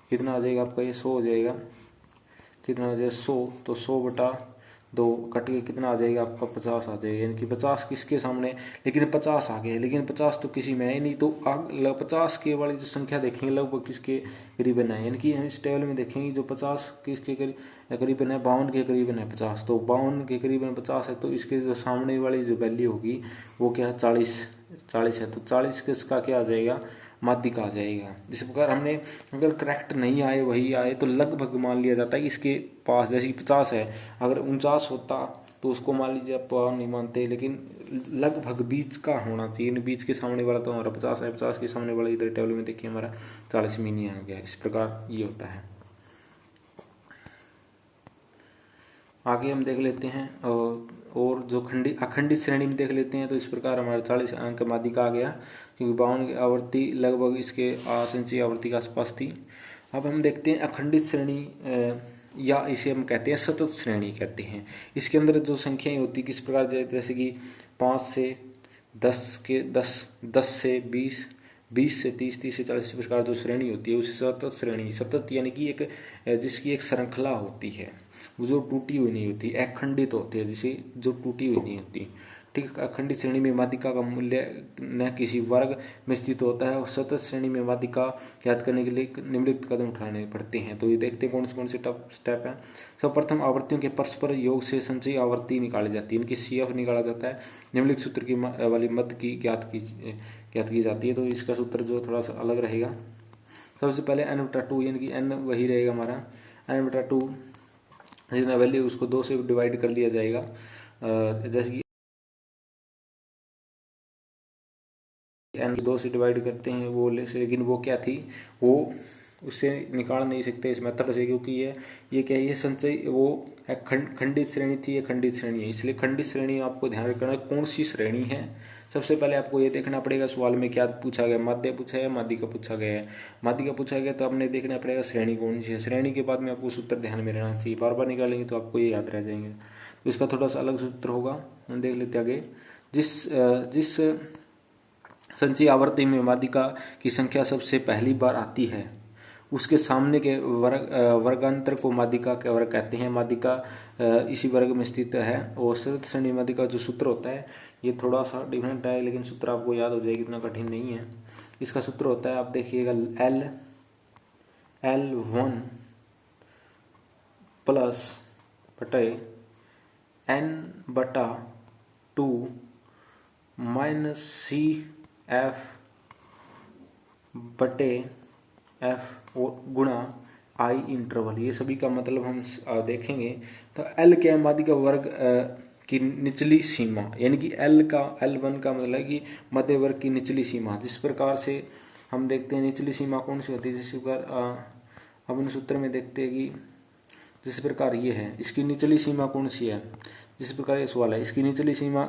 कितना आ जाएगा आपका, ये 100 हो जाएगा। कितना आ जाएगा, 100। तो 100/2 कट के कितना आ जाएगा आपका, 50 आ जाएगा। यानी कि 50 किसके सामने, लेकिन 50 आ गया, लेकिन 50 तो किसी में है नहीं। तो 50 के वाली जो संख्या देखेंगे लगभग किसके करीबन है, यानी कि हम इस टेबल में देखेंगे जो 50 किसके करीबन है, 52 के करीबन है 50। तो 52 के करीबन 50 है। तो इसके जो सामने वाली जो वैल्यू होगी वो क्या है, 40 है। तो 40 किसका क्या आ जाएगा, माध्यिक आ जाएगा। जिस प्रकार हमने अगर करेक्ट नहीं आए वही आए तो लगभग मान लिया जाता है कि इसके पास, जैसे 50 है, अगर 49 होता तो उसको मान लीजिए आप नहीं मानते, लेकिन लगभग बीच का होना चाहिए। बीच के सामने वाला तो हमारा 50 है, 50 के सामने वाला इधर टेबल में देखिए हमारा 40 में नहीं आ गया। इस प्रकार ये होता है। आगे हम देख लेते हैं और जो अखंडित श्रेणी में देख लेते हैं। तो इस प्रकार हमारा 40 अंक माध्यिका आ गया, क्योंकि 52 की आवृत्ति लगभग इसके संचयी आवृत्ति के आसपास थी। अब हम देखते हैं अखंडित श्रेणी, या इसे हम कहते हैं सतत श्रेणी कहते हैं। इसके अंदर जो संख्याएं होती किस प्रकार, जैसे कि 5 से 10 के 10 से 20, 20 से 30, 30 से 40 इस प्रकार जो श्रेणी होती है उसे सतत श्रेणी, सतत यानी कि एक जिसकी एक श्रृंखला होती है, जो टूटी हुई नहीं होती, अखंडित होती है, जिसे जो टूटी हुई नहीं होती। ठीक, अखंडित श्रेणी में माध्यिका का मूल्य न किसी वर्ग में स्थित होता है। और सतत श्रेणी में माध्यिका ज्ञात करने के लिए निम्नलिखित कदम उठाने पड़ते हैं। तो ये देखते हैं कौन से स्टेप है। सर्वप्रथम आवृत्तियों के परस्पर योग से संचयी आवृत्ति निकाली जाती है, इनकी CF निकाला जाता है। निम्नलिखित सूत्र की वाली मद की ज्ञात की जाती है। तो इसका सूत्र जो थोड़ा सा अलग रहेगा। सबसे पहले n/2 यानी कि n वही रहेगा हमारा, n/2 जितना वैल्यू उसको 2 से डिवाइड कर लिया जाएगा। जैसे कि n 2 से डिवाइड करते हैं वो, लेकिन वो क्या थी, वो उससे निकाल नहीं सकते इस मेथड से, क्योंकि ये क्या है, ये संचय वो खंडित श्रेणी थी, ये खंडित श्रेणी है। इसलिए खंडित श्रेणी आपको ध्यान रखना है कौन सी श्रेणी है। सबसे पहले आपको ये देखना पड़ेगा सवाल में क्या पूछा गया, माध्य पूछा है, माध्यिका पूछा गया है। माध्यिका पूछा गया तो आपने देखना पड़ेगा श्रेणी कौन सी है। श्रेणी के बाद में आपको सूत्र ध्यान में रहना चाहिए, बार बार निकालेंगे तो आपको ये याद रह जाएंगे। तो इसका थोड़ा सा अलग सूत्र होगा, हम देख लेते आगे। जिस संचयी आवर्ती में माध्यिका की संख्या सबसे पहली बार आती है उसके सामने के वर्गांतर को माध्यिका का वर्ग कहते हैं। माध्यिका इसी वर्ग में स्थित है। और शरत श्रेणी माध्यिका जो सूत्र होता है ये थोड़ा सा डिफरेंट है, लेकिन सूत्र आपको याद हो जाएगी, इतना कठिन नहीं है। इसका सूत्र होता है, आप देखिएगा, L1 प्लस बटे n/2 माइनस CF बटे F और गुणा I इंटरवल। ये सभी का मतलब हम देखेंगे। तो L क्या है, माध्यिका वर्ग की निचली सीमा, यानी कि L1 का मतलब है कि मध्य वर्ग की निचली सीमा। जिस प्रकार से हम देखते हैं निचली सीमा कौन सी होती है, जिस प्रकार हम इन सूत्र में देखते हैं कि जिस प्रकार ये है, इसकी निचली सीमा कौन सी है, जिस प्रकार ये सवाल है, इसकी निचली सीमा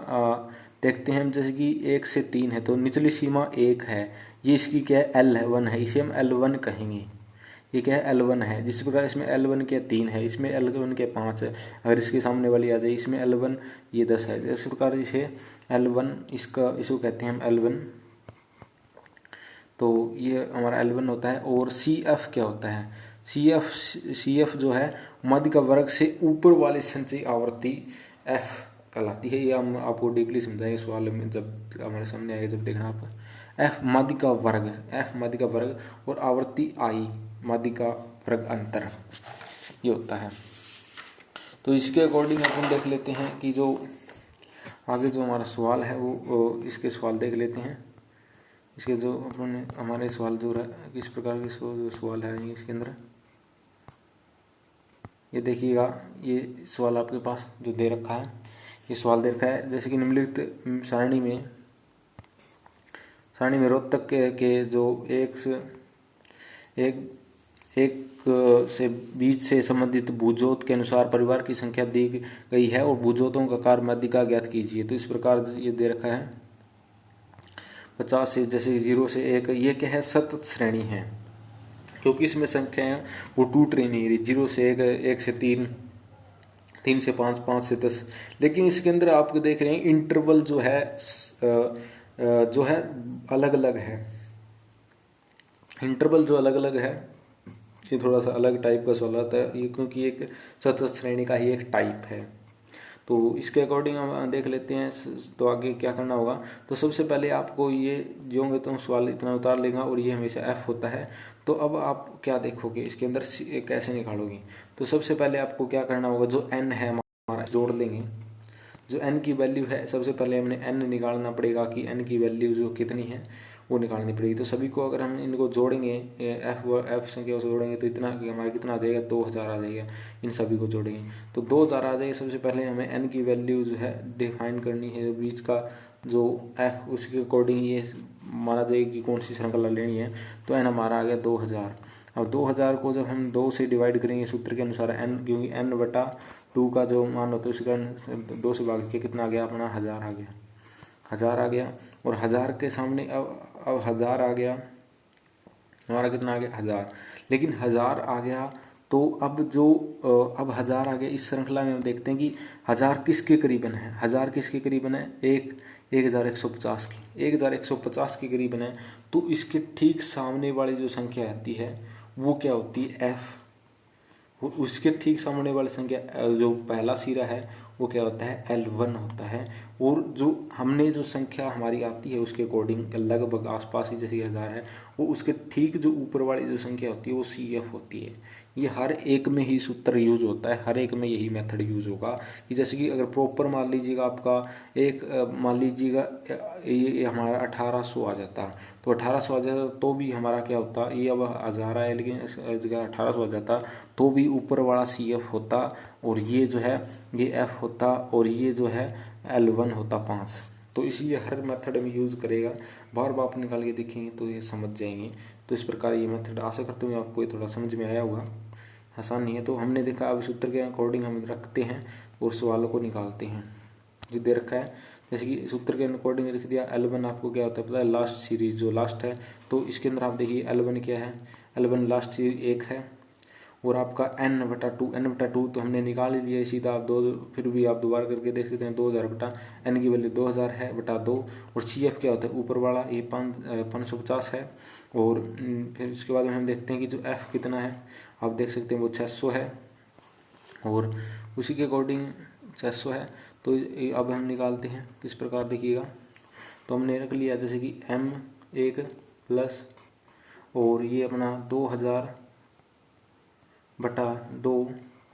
देखते हैं हम, जैसे कि 1 से 3 है तो निचली सीमा 1 है। ये इसकी क्या है, L1 है, इसे हम L1 कहेंगे। ये क्या है, L1 है। जिस प्रकार इसमें L1 क्या 3 है, इसमें L1 क्या 5 है। अगर इसके सामने वाली आ जाए, इसमें L1 ये 10 है। इस प्रकार इसे L1 इसको कहते हैं हम L1। तो ये हमारा L1 होता है। और CF क्या होता है, CF जो है माध्यिका वर्ग से ऊपर वाली संचयी आवर्ती F कहलाती है। ये हम आपको डीपली समझाएंगे सवाल में, जब हमारे सामने आएगा, जब देखना आप। F माध्यिका वर्ग और आवर्ती I माध्यिका वर्ग अंतर, ये होता है। तो इसके अकॉर्डिंग अपन देख लेते हैं कि जो आगे जो हमारा सवाल है वो इसके सवाल देख लेते हैं। इसके जो अपन हमारे सवाल जो किस प्रकार के जो सवाल है इसके अंदर, ये देखिएगा, ये सवाल आपके पास जो दे रखा है, ये सवाल दे रखा है जैसे कि निम्नलिखित सारणी में रोधक के जो एक से बीज से संबंधित भूजोत के अनुसार परिवार की संख्या दी गई है और भूजोतों का कार्य माध्यिका ज्ञात कीजिए। तो इस प्रकार ये दे रखा है 50 से, जैसे 0 से 1, ये क्या है, सतत श्रेणी है, क्योंकि इसमें संख्याएं वो टूट रही नहीं रही। 0 से 1, 1 से 3, 3 से 5, 5 से 10। लेकिन इसके अंदर आप देख रहे हैं इंटरवल जो है अलग अलग है। इंटरवल जो अलग अलग है, ये थोड़ा सा अलग टाइप का सवाल आता है, ये क्योंकि एक सतत श्रेणी का ही एक टाइप है। तो इसके अकॉर्डिंग हम देख लेते हैं। तो आगे क्या करना होगा, तो सबसे पहले आपको ये जो होंगे तो सवाल इतना उतार लेगा और ये हमेशा F होता है। तो अब आप क्या देखोगे इसके अंदर कैसे निकालोगे, तो सबसे पहले आपको क्या करना होगा, जो n है हमारा जोड़ लेंगे। जो n की वैल्यू है, सबसे पहले हमने n निकालना पड़ेगा कि n की वैल्यू जो कितनी है वो निकालनी पड़ेगी। तो सभी को अगर हम इनको जोड़ेंगे, F संख्या को जोड़ेंगे तो इतना हमारा कितना आ जाएगा, 2000 आ जाएगा। इन सभी को जोड़ेंगे तो 2000 आ जाएगा। सबसे पहले हमें n की वैल्यू जो है डिफाइन करनी है, बीच का जो F उसके अकॉर्डिंग ये माना जाएगा कि कौन सी श्रृंखला लेनी है। तो n हमारा आ गया 2000। अब 2000 को जब हम 2 से डिवाइड करेंगे सूत्र के अनुसार, n क्योंकि n/2 का जो मान होता है उसका 2 से भाग के कितना आ गया अपना 1000 आ गया। 1000 आ गया और 1000 के सामने अब 1000 आ गया, हमारा कितना आ गया 1000। लेकिन 1000 आ गया तो अब 1000 आ गया, इस श्रृंखला में हम देखते हैं कि 1000 किसके करीबन है, 1000 किसके करीबन है, 1150 की, 1150 के करीबन है। तो इसके ठीक सामने वाली जो संख्या आती है वो क्या होती है, F। उसके ठीक सामने वाली संख्या जो पहला सिरा है वो क्या होता है, L1 होता है। और जो हमने जो संख्या हमारी आती है उसके अकॉर्डिंग लगभग आसपास ही जैसे 1000 है, वो उसके ठीक जो ऊपर वाली जो संख्या होती है वो CF होती है। ये हर एक में ही सूत्र यूज होता है, हर एक में यही मेथड यूज होगा कि जैसे कि अगर प्रॉपर मान लीजिएगा आपका एक मान लीजिएगा ये हमारा 1800 आ जाता, तो 1800 आ जाता तो भी हमारा क्या होता, ये अब 1000 है लेकिन इस जगह 1800 आ जाता तो भी ऊपर वाला CF होता और ये जो है ये F होता और ये जो है L1 होता 5। तो इसलिए हर मेथड में यूज़ करेगा, बार बार आप निकाल के देखेंगे तो ये समझ जाएंगे। तो इस प्रकार ये मेथड आशा करते हुए आपको ये थोड़ा समझ में आया होगा, आसान नहीं है। तो हमने देखा अब सूत्र के अकॉर्डिंग हम रखते हैं और सवालों को निकालते हैं जो दे रखा है। जैसे कि सूत्र के अकॉर्डिंग लिख दिया L1 आपको क्या होता है पता है, लास्ट सीरीज जो लास्ट है, तो इसके अंदर आप देखिए L1 क्या है, L1 लास्ट सीरीज 1 है और आपका n/2 तो हमने निकाल ही लिया सीधा, आप दो फिर भी आप दोबारा करके देख सकते हैं 2000/n की वैल्यू 2000 है बटा 2 और CF क्या होता है ऊपर वाला ये 550 है। और फिर इसके बाद में हम देखते हैं कि जो F कितना है, आप देख सकते हैं वो 600 है और उसी के अकॉर्डिंग 600 है। तो अब हम निकालते हैं किस प्रकार देखिएगा, तो हमने रख लिया जैसे कि M1 प्लस और ये अपना 2000/2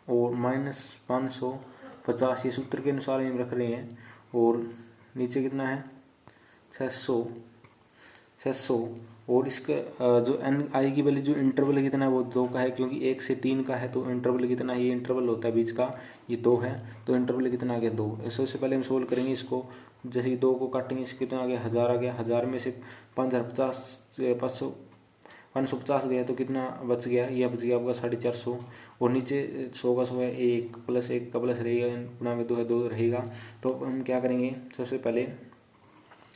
और -550 ये सूत्र के अनुसार हम रख रहे हैं और नीचे कितना है 600 और इसका जो n की वैल्यू जो इंटरवल कितना है वो 2 का है, क्योंकि 1 से 3 का है तो इंटरवल कितना है, ये इंटरवल होता है बीच का, ये 2 है तो इंटरवल कितना आ गया 2। सबसे पहले हम सोल्व करेंगे इसको, जैसे कि 2 को काटेंगे इसके कितना आ गया 1000 आ गया, 1000 में से 550 गया तो कितना बच गया, यह बच गया आपका 450 और नीचे 100 का 100 है, 1 प्लस 1 का प्लस रहेगा, गुणा में 2 है 2 रहेगा। तो हम क्या करेंगे सबसे पहले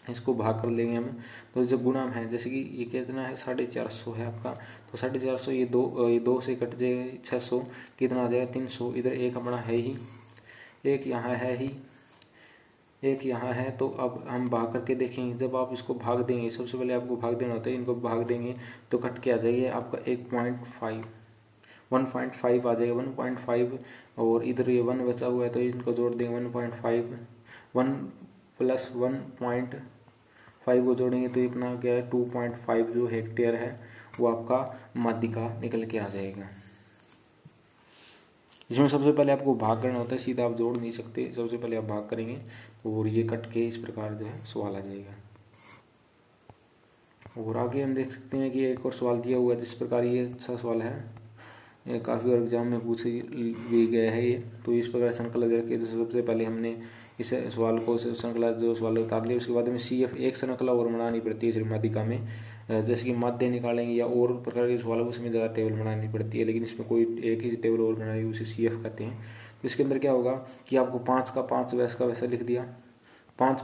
इसको भाग कर लेंगे हम, तो जब गुणा है जैसे कि ये कितना है 450 है आपका, तो 450 ये 2 से कट जाएगा 600 कितना आ जाएगा 300, इधर एक अपना है ही, एक यहाँ है ही, एक यहाँ है। तो अब हम भाग करके देखेंगे, जब आप इसको भाग देंगे सबसे पहले आपको भाग देना होता है, इनको भाग देंगे तो कट के आ जाएगा आपका 1.5 आ जाएगा 1.5 और इधर ये 1 बचा हुआ है तो इनको जोड़ देंगे 1.5 1 प्लस 1.5 को जोड़ेंगे तो इतना क्या है 2.5 जो हेक्टेयर है वो आपका माध्यिका निकल के आ जाएगा। इसमें सबसे पहले आपको भाग करना होता है, सीधा आप जोड़ नहीं सकते, सबसे पहले आप भाग करेंगे और ये कट के इस प्रकार जो है सवाल आ जाएगा। और आगे हम देख सकते हैं कि एक और सवाल दिया हुआ है जिस प्रकार, ये अच्छा सवाल है, ये काफ़ी बार एग्जाम में पूछे भी गया है ये। तो इस प्रकार श्रृंखला दे रखी है, तो सबसे पहले हमने इस सवाल को श्रृंखला जो सवाल उतार लिया, उसके बाद में CF एक श्रृंखला और बनानी पड़ती है सिर्फ माध्यिका में, जैसे कि माध्य निकालेंगे या और प्रकार के सवाल उसमें ज़्यादा टेबल बनानी पड़ती है, लेकिन इसमें कोई एक ही टेबल और बनाई उसे CF कहते हैं। तो इसके अंदर क्या होगा कि आपको 5 का 5 वैसा का वैसा लिख दिया, 5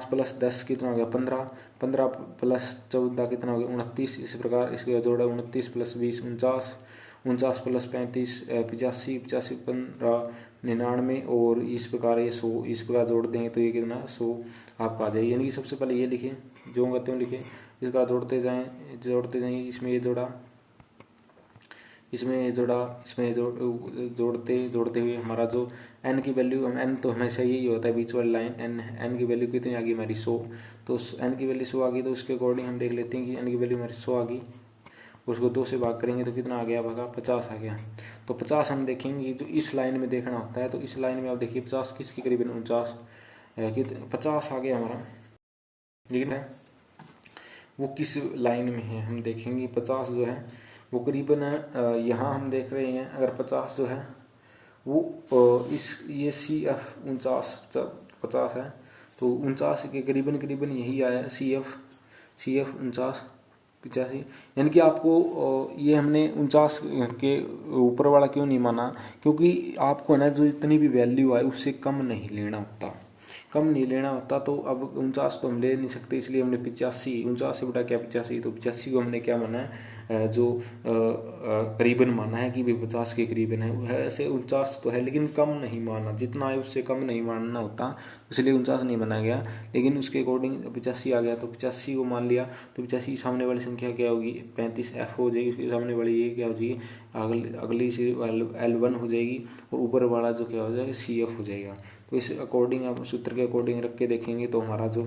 प्लस 10 कितना हो गया 15, 15 प्लस 14 कितना हो गया 29, इस प्रकार इसके जोड़ा 29 प्लस 20 49, 49 प्लस 35 85, 85 15 99 और इस प्रकार ये 100, इस प्रकार जोड़ देंगे तो ये कितना 100 आपका आ जाएगा। यानी कि सबसे पहले ये लिखें जो कहते हैं लिखें, इस प्रकार जोड़ते जाएँ इसमें ये जोड़ा, इसमें जोड़ा, इसमें जोड़ते हुए हमारा जो n की वैल्यू, हम n तो हमेशा यही होता है बीच वाली लाइन, n की वैल्यू कितनी आ गई हमारी 100, तो n की वैल्यू 100 आ गई तो उसके अकॉर्डिंग हम देख लेते हैं कि n की वैल्यू हमारी 100 आ गई, उसको 2 से भाग करेंगे तो कितना आ गया भागा 50 आ गया। तो 50 हम देखेंगे जो इस लाइन में देखना होता है, तो इस लाइन में आप देखिए 50 किसके करीबन 50 आ गया हमारा, लेकिन है वो किस लाइन में है हम देखेंगे। 50 जो है वो करीबन यहाँ हम देख रहे हैं, अगर 50 जो है वो इस ये CF 50 है तो 49 के करीबन यही आया CF 49 यानी कि आपको ये हमने 49 के ऊपर वाला क्यों नहीं माना, क्योंकि आपको ना जो इतनी भी वैल्यू आए उससे कम नहीं लेना होता, तो अब 49 तो हम ले नहीं सकते, इसलिए हमने 85 49 से बटा क्या 85, तो 85 को हमने क्या माना है जो करीबन माना है कि भी 50 के करीबन है, ऐसे 49 तो है लेकिन कम नहीं माना, जितना है उससे कम नहीं मानना होता, इसलिए 49 नहीं माना गया, लेकिन उसके अकॉर्डिंग 85 आ गया तो 85 को मान लिया। तो 85 सामने वाली संख्या क्या होगी 35F हो जाएगी, उसके सामने वाली ये क्या हो जाएगी अगली से L1 हो जाएगी और ऊपर वाला जो क्या हो जाएगा CF हो जाएगा। तो इस अकॉर्डिंग आप सूत्र के अकॉर्डिंग रख के देखेंगे तो हमारा जो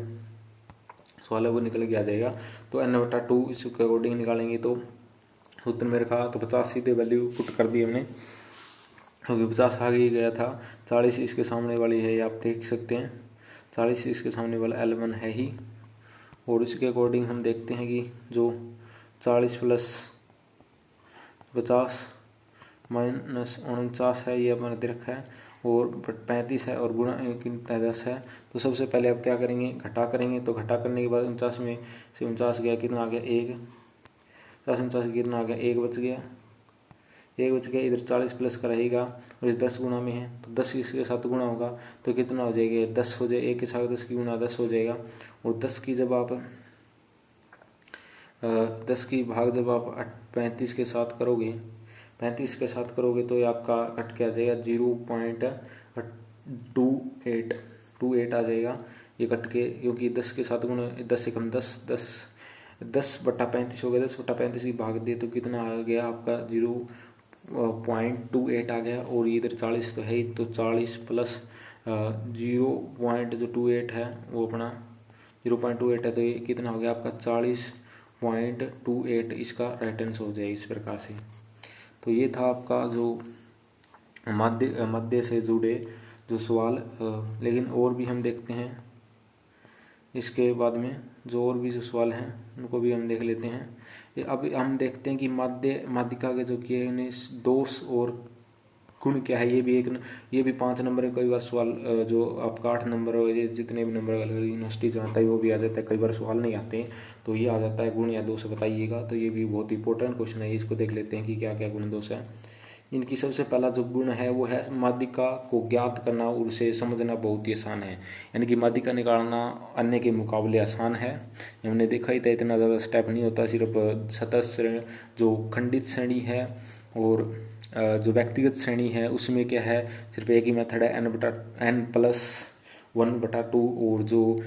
सवाल है वो निकल के आ जाएगा। तो n/2 इसके अकॉर्डिंग निकालेंगे तो सूत्र में रखा तो 50 सीधे वैल्यू पुट कर दी हमने, क्योंकि 50 आगे ही गया था। 40 इसके सामने वाली है, ये आप देख सकते हैं। 40 इसके सामने वाला L1 है ही। और इसके अकॉर्डिंग हम देखते हैं कि जो 40 प्लस 50 माइनस 49 है, ये अपने दे रखा है, और 35 है, और गुणा 10 है। तो सबसे पहले आप क्या करेंगे, घटा करेंगे। तो घटा करने के बाद 49 में से 49 गया, कितना आ गया 1। 49 कितना आ गया 1 बच गया, 1 बच गया। इधर 40 प्लस का रहेगा और 10 गुणा में है, तो 10 इसके साथ गुणा होगा तो कितना हो जाएगा 10 हो जाए, 1 के साथ 10 की गुणा 10 हो जाएगा। और 10 की जब आप 10 की भाग जब आप 35 के साथ करोगे, 35 के साथ करोगे तो ये आपका कट के आ जाएगा 0.28 आ जाएगा ये कट के, क्योंकि 10 के साथ गुणा 10 से कम 10 बटा 35 हो गया। 10 बटा 35 की भाग दे तो कितना आ गया आपका 0.28 आ गया। और इधर 40 तो है ही, तो 40 प्लस 0.28 है वो अपना 0.28 है, तो ये कितना हो गया आपका 40.28 इसका राइट आंसर हो जाएगा इस प्रकार से। तो ये था आपका जो मध्य से जुड़े जो सवाल। लेकिन और भी हम देखते हैं इसके बाद में, जो और भी जो सवाल हैं उनको भी हम देख लेते हैं। अब हम देखते हैं कि माध्यिका के जो किए दोष और गुण क्या है। ये भी 5 नंबर है। कई बार सवाल जो आपका 8 नंबर हो, ये जितने भी नंबर यूनिवर्सिटी से आता है वो भी आ जाता है। कई बार सवाल नहीं आते हैं तो ये आ जाता है गुण या दोष बताइएगा। तो ये भी बहुत इंपॉर्टेंट क्वेश्चन है, इसको देख लेते हैं कि क्या क्या गुण दोष है। इनकी सबसे पहला जो गुण है वो है माध्यिका को ज्ञात करना और उसे समझना बहुत ही आसान है। यानी कि माध्यिका निकालना अन्य के मुकाबले आसान है। हमने देखा ही था इतना ज़्यादा स्टेप नहीं होता, सिर्फ सतत जो खंडित श्रेणी है और जो व्यक्तिगत श्रेणी है उसमें क्या है, सिर्फ एक ही मेथड है n+1/2। और जो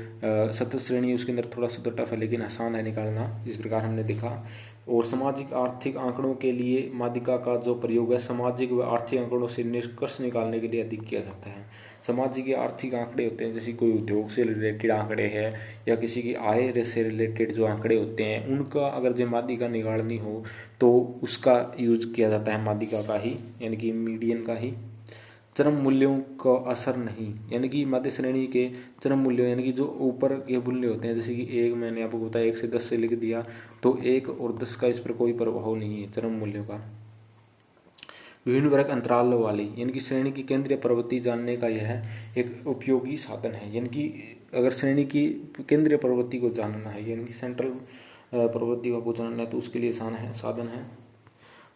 सतत श्रेणी है उसके अंदर थोड़ा सा टफ है लेकिन आसान है निकालना, इस प्रकार हमने देखा। और सामाजिक आर्थिक आंकड़ों के लिए माध्यिका का जो प्रयोग है सामाजिक व आर्थिक आंकड़ों से निष्कर्ष निकालने के लिए अधिक किया जाता है। सामाजिक या आर्थिक आंकड़े होते हैं, जैसे कोई उद्योग से रिलेटेड आंकड़े हैं या किसी की आय से रिलेटेड जो आंकड़े होते हैं, उनका अगर जो माध्यिका निकालनी हो तो उसका यूज किया जाता है माध्यिका का ही, यानी कि मीडियन का ही। चरम मूल्यों का असर नहीं, यानी कि मध्य श्रेणी के चरम मूल्यों यानी कि जो ऊपर के मूल्य होते हैं, जैसे कि एक मैंने आपको बताया 1 से 10 से लिख दिया, तो 1 और 10 का इस पर कोई प्रभाव नहीं है चरम मूल्यों का। विभिन्न वर्ग अंतराल वाली, यानी कि श्रेणी की केंद्रीय प्रवृत्ति जानने का यह एक उपयोगी साधन है। यानी कि अगर श्रेणी की केंद्रीय प्रवृत्ति को जानना है, यानी कि सेंट्रल प्रवृत्ति को जानना है, तो उसके लिए साधन है।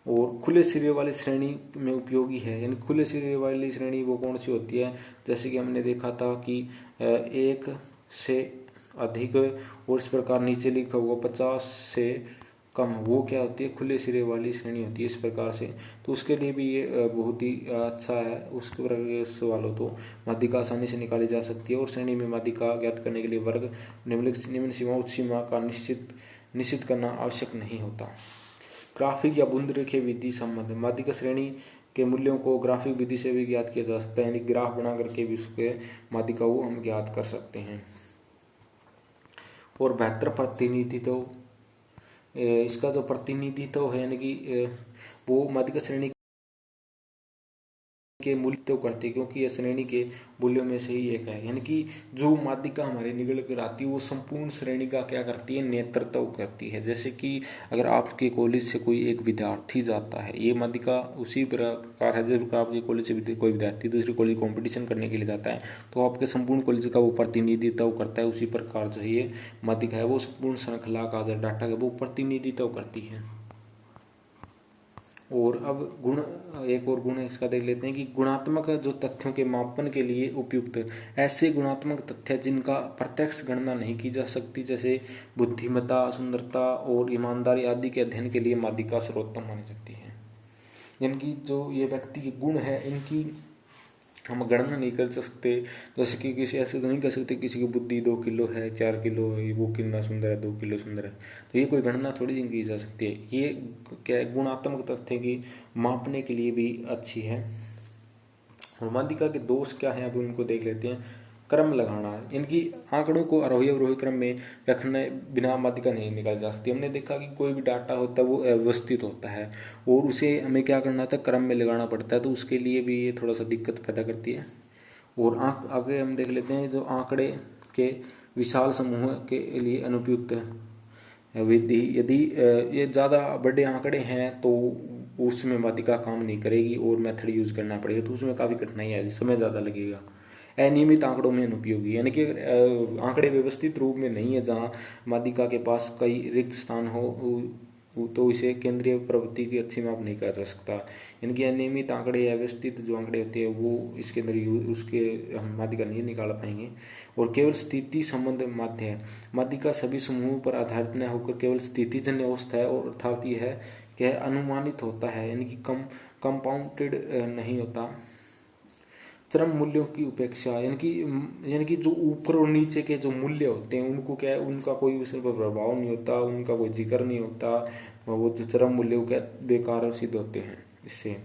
और खुले सिरे वाली श्रेणी में उपयोगी है, यानी खुले सिरे वाली श्रेणी वो कौन सी होती है, जैसे कि हमने देखा था कि 1 से अधिक और इस प्रकार नीचे लिखा हुआ 50 से कम, वो क्या होती है, खुले सिरे वाली श्रेणी होती है इस प्रकार से। तो उसके लिए भी ये बहुत ही अच्छा है। उसके प्रकार सवाल हो तो माध्यिका आसानी से निकाली जा सकती है। और श्रेणी में माध्यिका ज्ञात करने के लिए वर्ग निम्न सीमा उच्च सीमा का निश्चित करना आवश्यक नहीं होता। ग्राफिक या बुंदरेखीय विधि संबंध, माध्यिका श्रेणी के मूल्यों को ग्राफिक विधि से भी ज्ञात किया जा सकता है, यानी ग्राफ बना करके भी उसके माध्यिका को हम ज्ञात कर सकते हैं। और बेहतर प्रतिनिधित्व, इसका जो प्रतिनिधित्व है यानी कि वो माध्यिका श्रेणी के मूल्य तो करते, क्योंकि यह श्रेणी के मूल्यों में से ही एक है। यानी कि जो माध्यिका हमारी निकल कर आती है वो संपूर्ण श्रेणी का क्या करती है, नेतृत्व करती है। जैसे कि अगर आपके कॉलेज से कोई एक विद्यार्थी जाता है, ये माध्यिका उसी प्रकार है जब आपके कॉलेज से कोई विद्यार्थी दूसरे कॉलेज कॉम्पिटिशन करने के लिए जाता है तो आपके संपूर्ण कॉलेज का वो प्रतिनिधित्व करता है। उसी प्रकार जो ये माध्यिका है वो संपूर्ण श्रृंखला का जो डाटा है वो प्रतिनिधित्व करती है। और अब गुण, एक और गुण इसका देख लेते हैं कि गुणात्मक जो तथ्यों के मापन के लिए उपयुक्त ऐसे गुणात्मक तथ्य जिनका प्रत्यक्ष गणना नहीं की जा सकती, जैसे बुद्धिमत्ता, सुंदरता और ईमानदारी आदि के अध्ययन के लिए माध्यिका सर्वोत्तम मानी जाती है। यानी कि जो ये व्यक्ति के गुण है इनकी हम गणना नहीं कर सकते, जैसे कि किसी ऐसे तो नहीं कर सकते किसी की बुद्धि 2 किलो है, 4 किलो है, वो कितना सुंदर है, 2 किलो सुंदर है, तो ये कोई गणना थोड़ी की जा सकती है। ये क्या है, गुणात्मक तथ्य की मापने के लिए भी अच्छी है। और माध्यिका के दोष क्या है, अब उनको देख लेते हैं। क्रम लगाना, इनकी आंकड़ों को आरोही अवरोही क्रम में रखने बिना माध्यिका नहीं निकाली जा सकती। हमने देखा कि कोई भी डाटा होता है वो अव्यवस्थित होता है और उसे हमें क्या करना था, क्रम में लगाना पड़ता है, तो उसके लिए भी ये थोड़ा सा दिक्कत पैदा करती है। और आगे हम देख लेते हैं जो आंकड़े के विशाल समूह के लिए अनुपयुक्त विधि, यदि ये ज़्यादा बड़े आंकड़े हैं तो उसमें माध्यिका काम नहीं करेगी और मेथड यूज करना पड़ेगा, तो उसमें काफ़ी कठिनाई आएगी, समय ज़्यादा लगेगा। अनियमित आंकड़ों में अनुपयोगी, यानी कि आंकड़े व्यवस्थित रूप में नहीं है, जहाँ माध्यिका के पास कई रिक्त स्थान हो तो इसे केंद्रीय प्रवृत्ति की अच्छी माप नहीं कहा जा सकता। यानी कि अनियमित आंकड़े या व्यवस्थित जो आंकड़े होते हैं वो इसके अंदर उसके हम माध्यिका नहीं निकाल पाएंगे। और केवल स्थिति संबंध माध्य है, माध्यिका सभी समूहों पर आधारित न होकर केवल स्थितिजन्य अवस्था है, और अर्थात यह है कि अनुमानित होता है, यानी कि कंपाउंडेड नहीं होता। चरम मूल्यों की उपेक्षा, यानी कि जो ऊपर और नीचे के जो मूल्य होते हैं उनको क्या है, उनका कोई उस पर प्रभाव नहीं होता, उनका कोई जिक्र नहीं होता, वो जो चरम मूल्य क्या बेकार सिद्ध होते हैं इससे।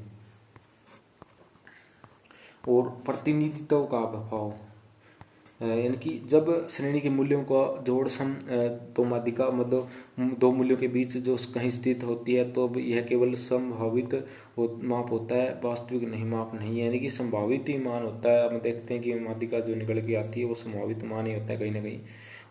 और प्रतिनिधित्व का अभाव, यानी कि जब श्रेणी के मूल्यों का जोड़ सम तो माध्यिका मतलब दो मूल्यों के बीच जो कहीं स्थित होती है तो यह केवल संभावित माप होता है, वास्तविक नहीं माप नहीं है, यानी कि संभावित ही मान होता है। हम देखते हैं कि माध्यिका जो निकल के आती है वो संभावित मान ही होता है कहीं ना कहीं।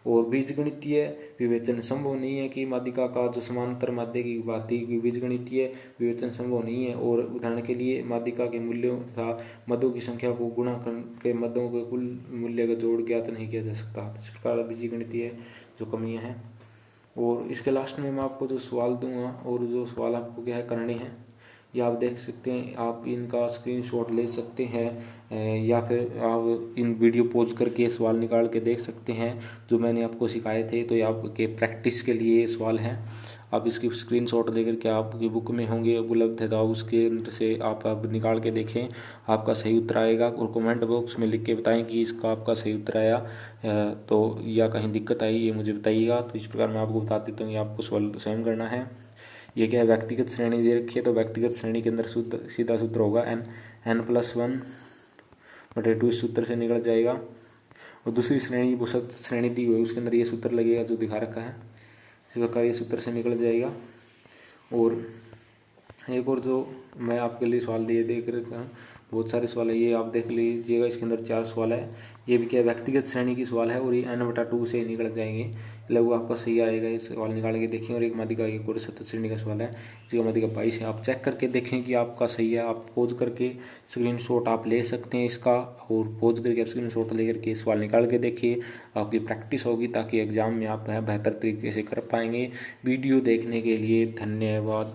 और बीजगणितीय विवेचन, संभव नहीं है कि माध्यिका का जो समांतर माध्य की बात है, बीजगणितीय विवेचन संभव नहीं है। और उदाहरण के लिए माध्यिका के मूल्यों तथा मदों की संख्या को गुणा करके मदों के कुल मूल्य का जोड़ ज्ञात नहीं किया जा सकता। इस प्रकार बीजगणितीय जो कमियां हैं। और इसके लास्ट में मैं आपको जो सवाल दूंगा और जो सवाल आपको क्या है करने हैं, ये आप देख सकते हैं, आप इनका स्क्रीनशॉट ले सकते हैं या फिर आप इन वीडियो पॉज करके सवाल निकाल के देख सकते हैं जो मैंने आपको सिखाए थे। तो ये आपके प्रैक्टिस के लिए सवाल हैं, आप इसकी स्क्रीनशॉट लेकर के आपकी बुक में होंगे उपलब्ध है, तो उसके अंदर से आप निकाल के देखें, आपका सही उत्तर आएगा। और कमेंट बॉक्स में लिख के बताएं कि इसका आपका सही उत्तर आया तो या कहीं दिक्कत आई, ये मुझे बताइएगा। तो इस प्रकार मैं आपको बता देता हूँ कि आपको सवाल स्वयं करना है। ये क्या है, व्यक्तिगत श्रेणी दे रखी है, तो व्यक्तिगत श्रेणी के अंदर सीधा सूत्र होगा n+1/2 इस सूत्र से निकल जाएगा। और दूसरी श्रेणी वो श्रेणी दी हुई उसके अंदर ये सूत्र लगेगा जो दिखा रखा है, इस प्रकार ये सूत्र से निकल जाएगा। और एक और जो मैं आपके लिए सवाल दिए देख रखा हूँ, बहुत सारे सवाल है, ये आप देख लीजिएगा। इसके अंदर 4 सवाल है, ये भी क्या व्यक्तिगत श्रेणी की सवाल है और ये n/2 से निकल जाएंगे, लगभग आपका सही आएगा। ये सवाल निकाल के देखें। और एक माध्यिका एक और 70 श्रेणी का सवाल है, जिसका माध्यिका 22 है, आप चेक करके देखें कि आपका सही है। आप पोज करके स्क्रीनशॉट आप ले सकते हैं इसका, और पोज करके आप स्क्रीनशॉट लेकर के सवाल निकाल के देखिए, आपकी प्रैक्टिस होगी ताकि एग्जाम में आप बेहतर तरीके से कर पाएंगे। वीडियो देखने के लिए धन्यवाद।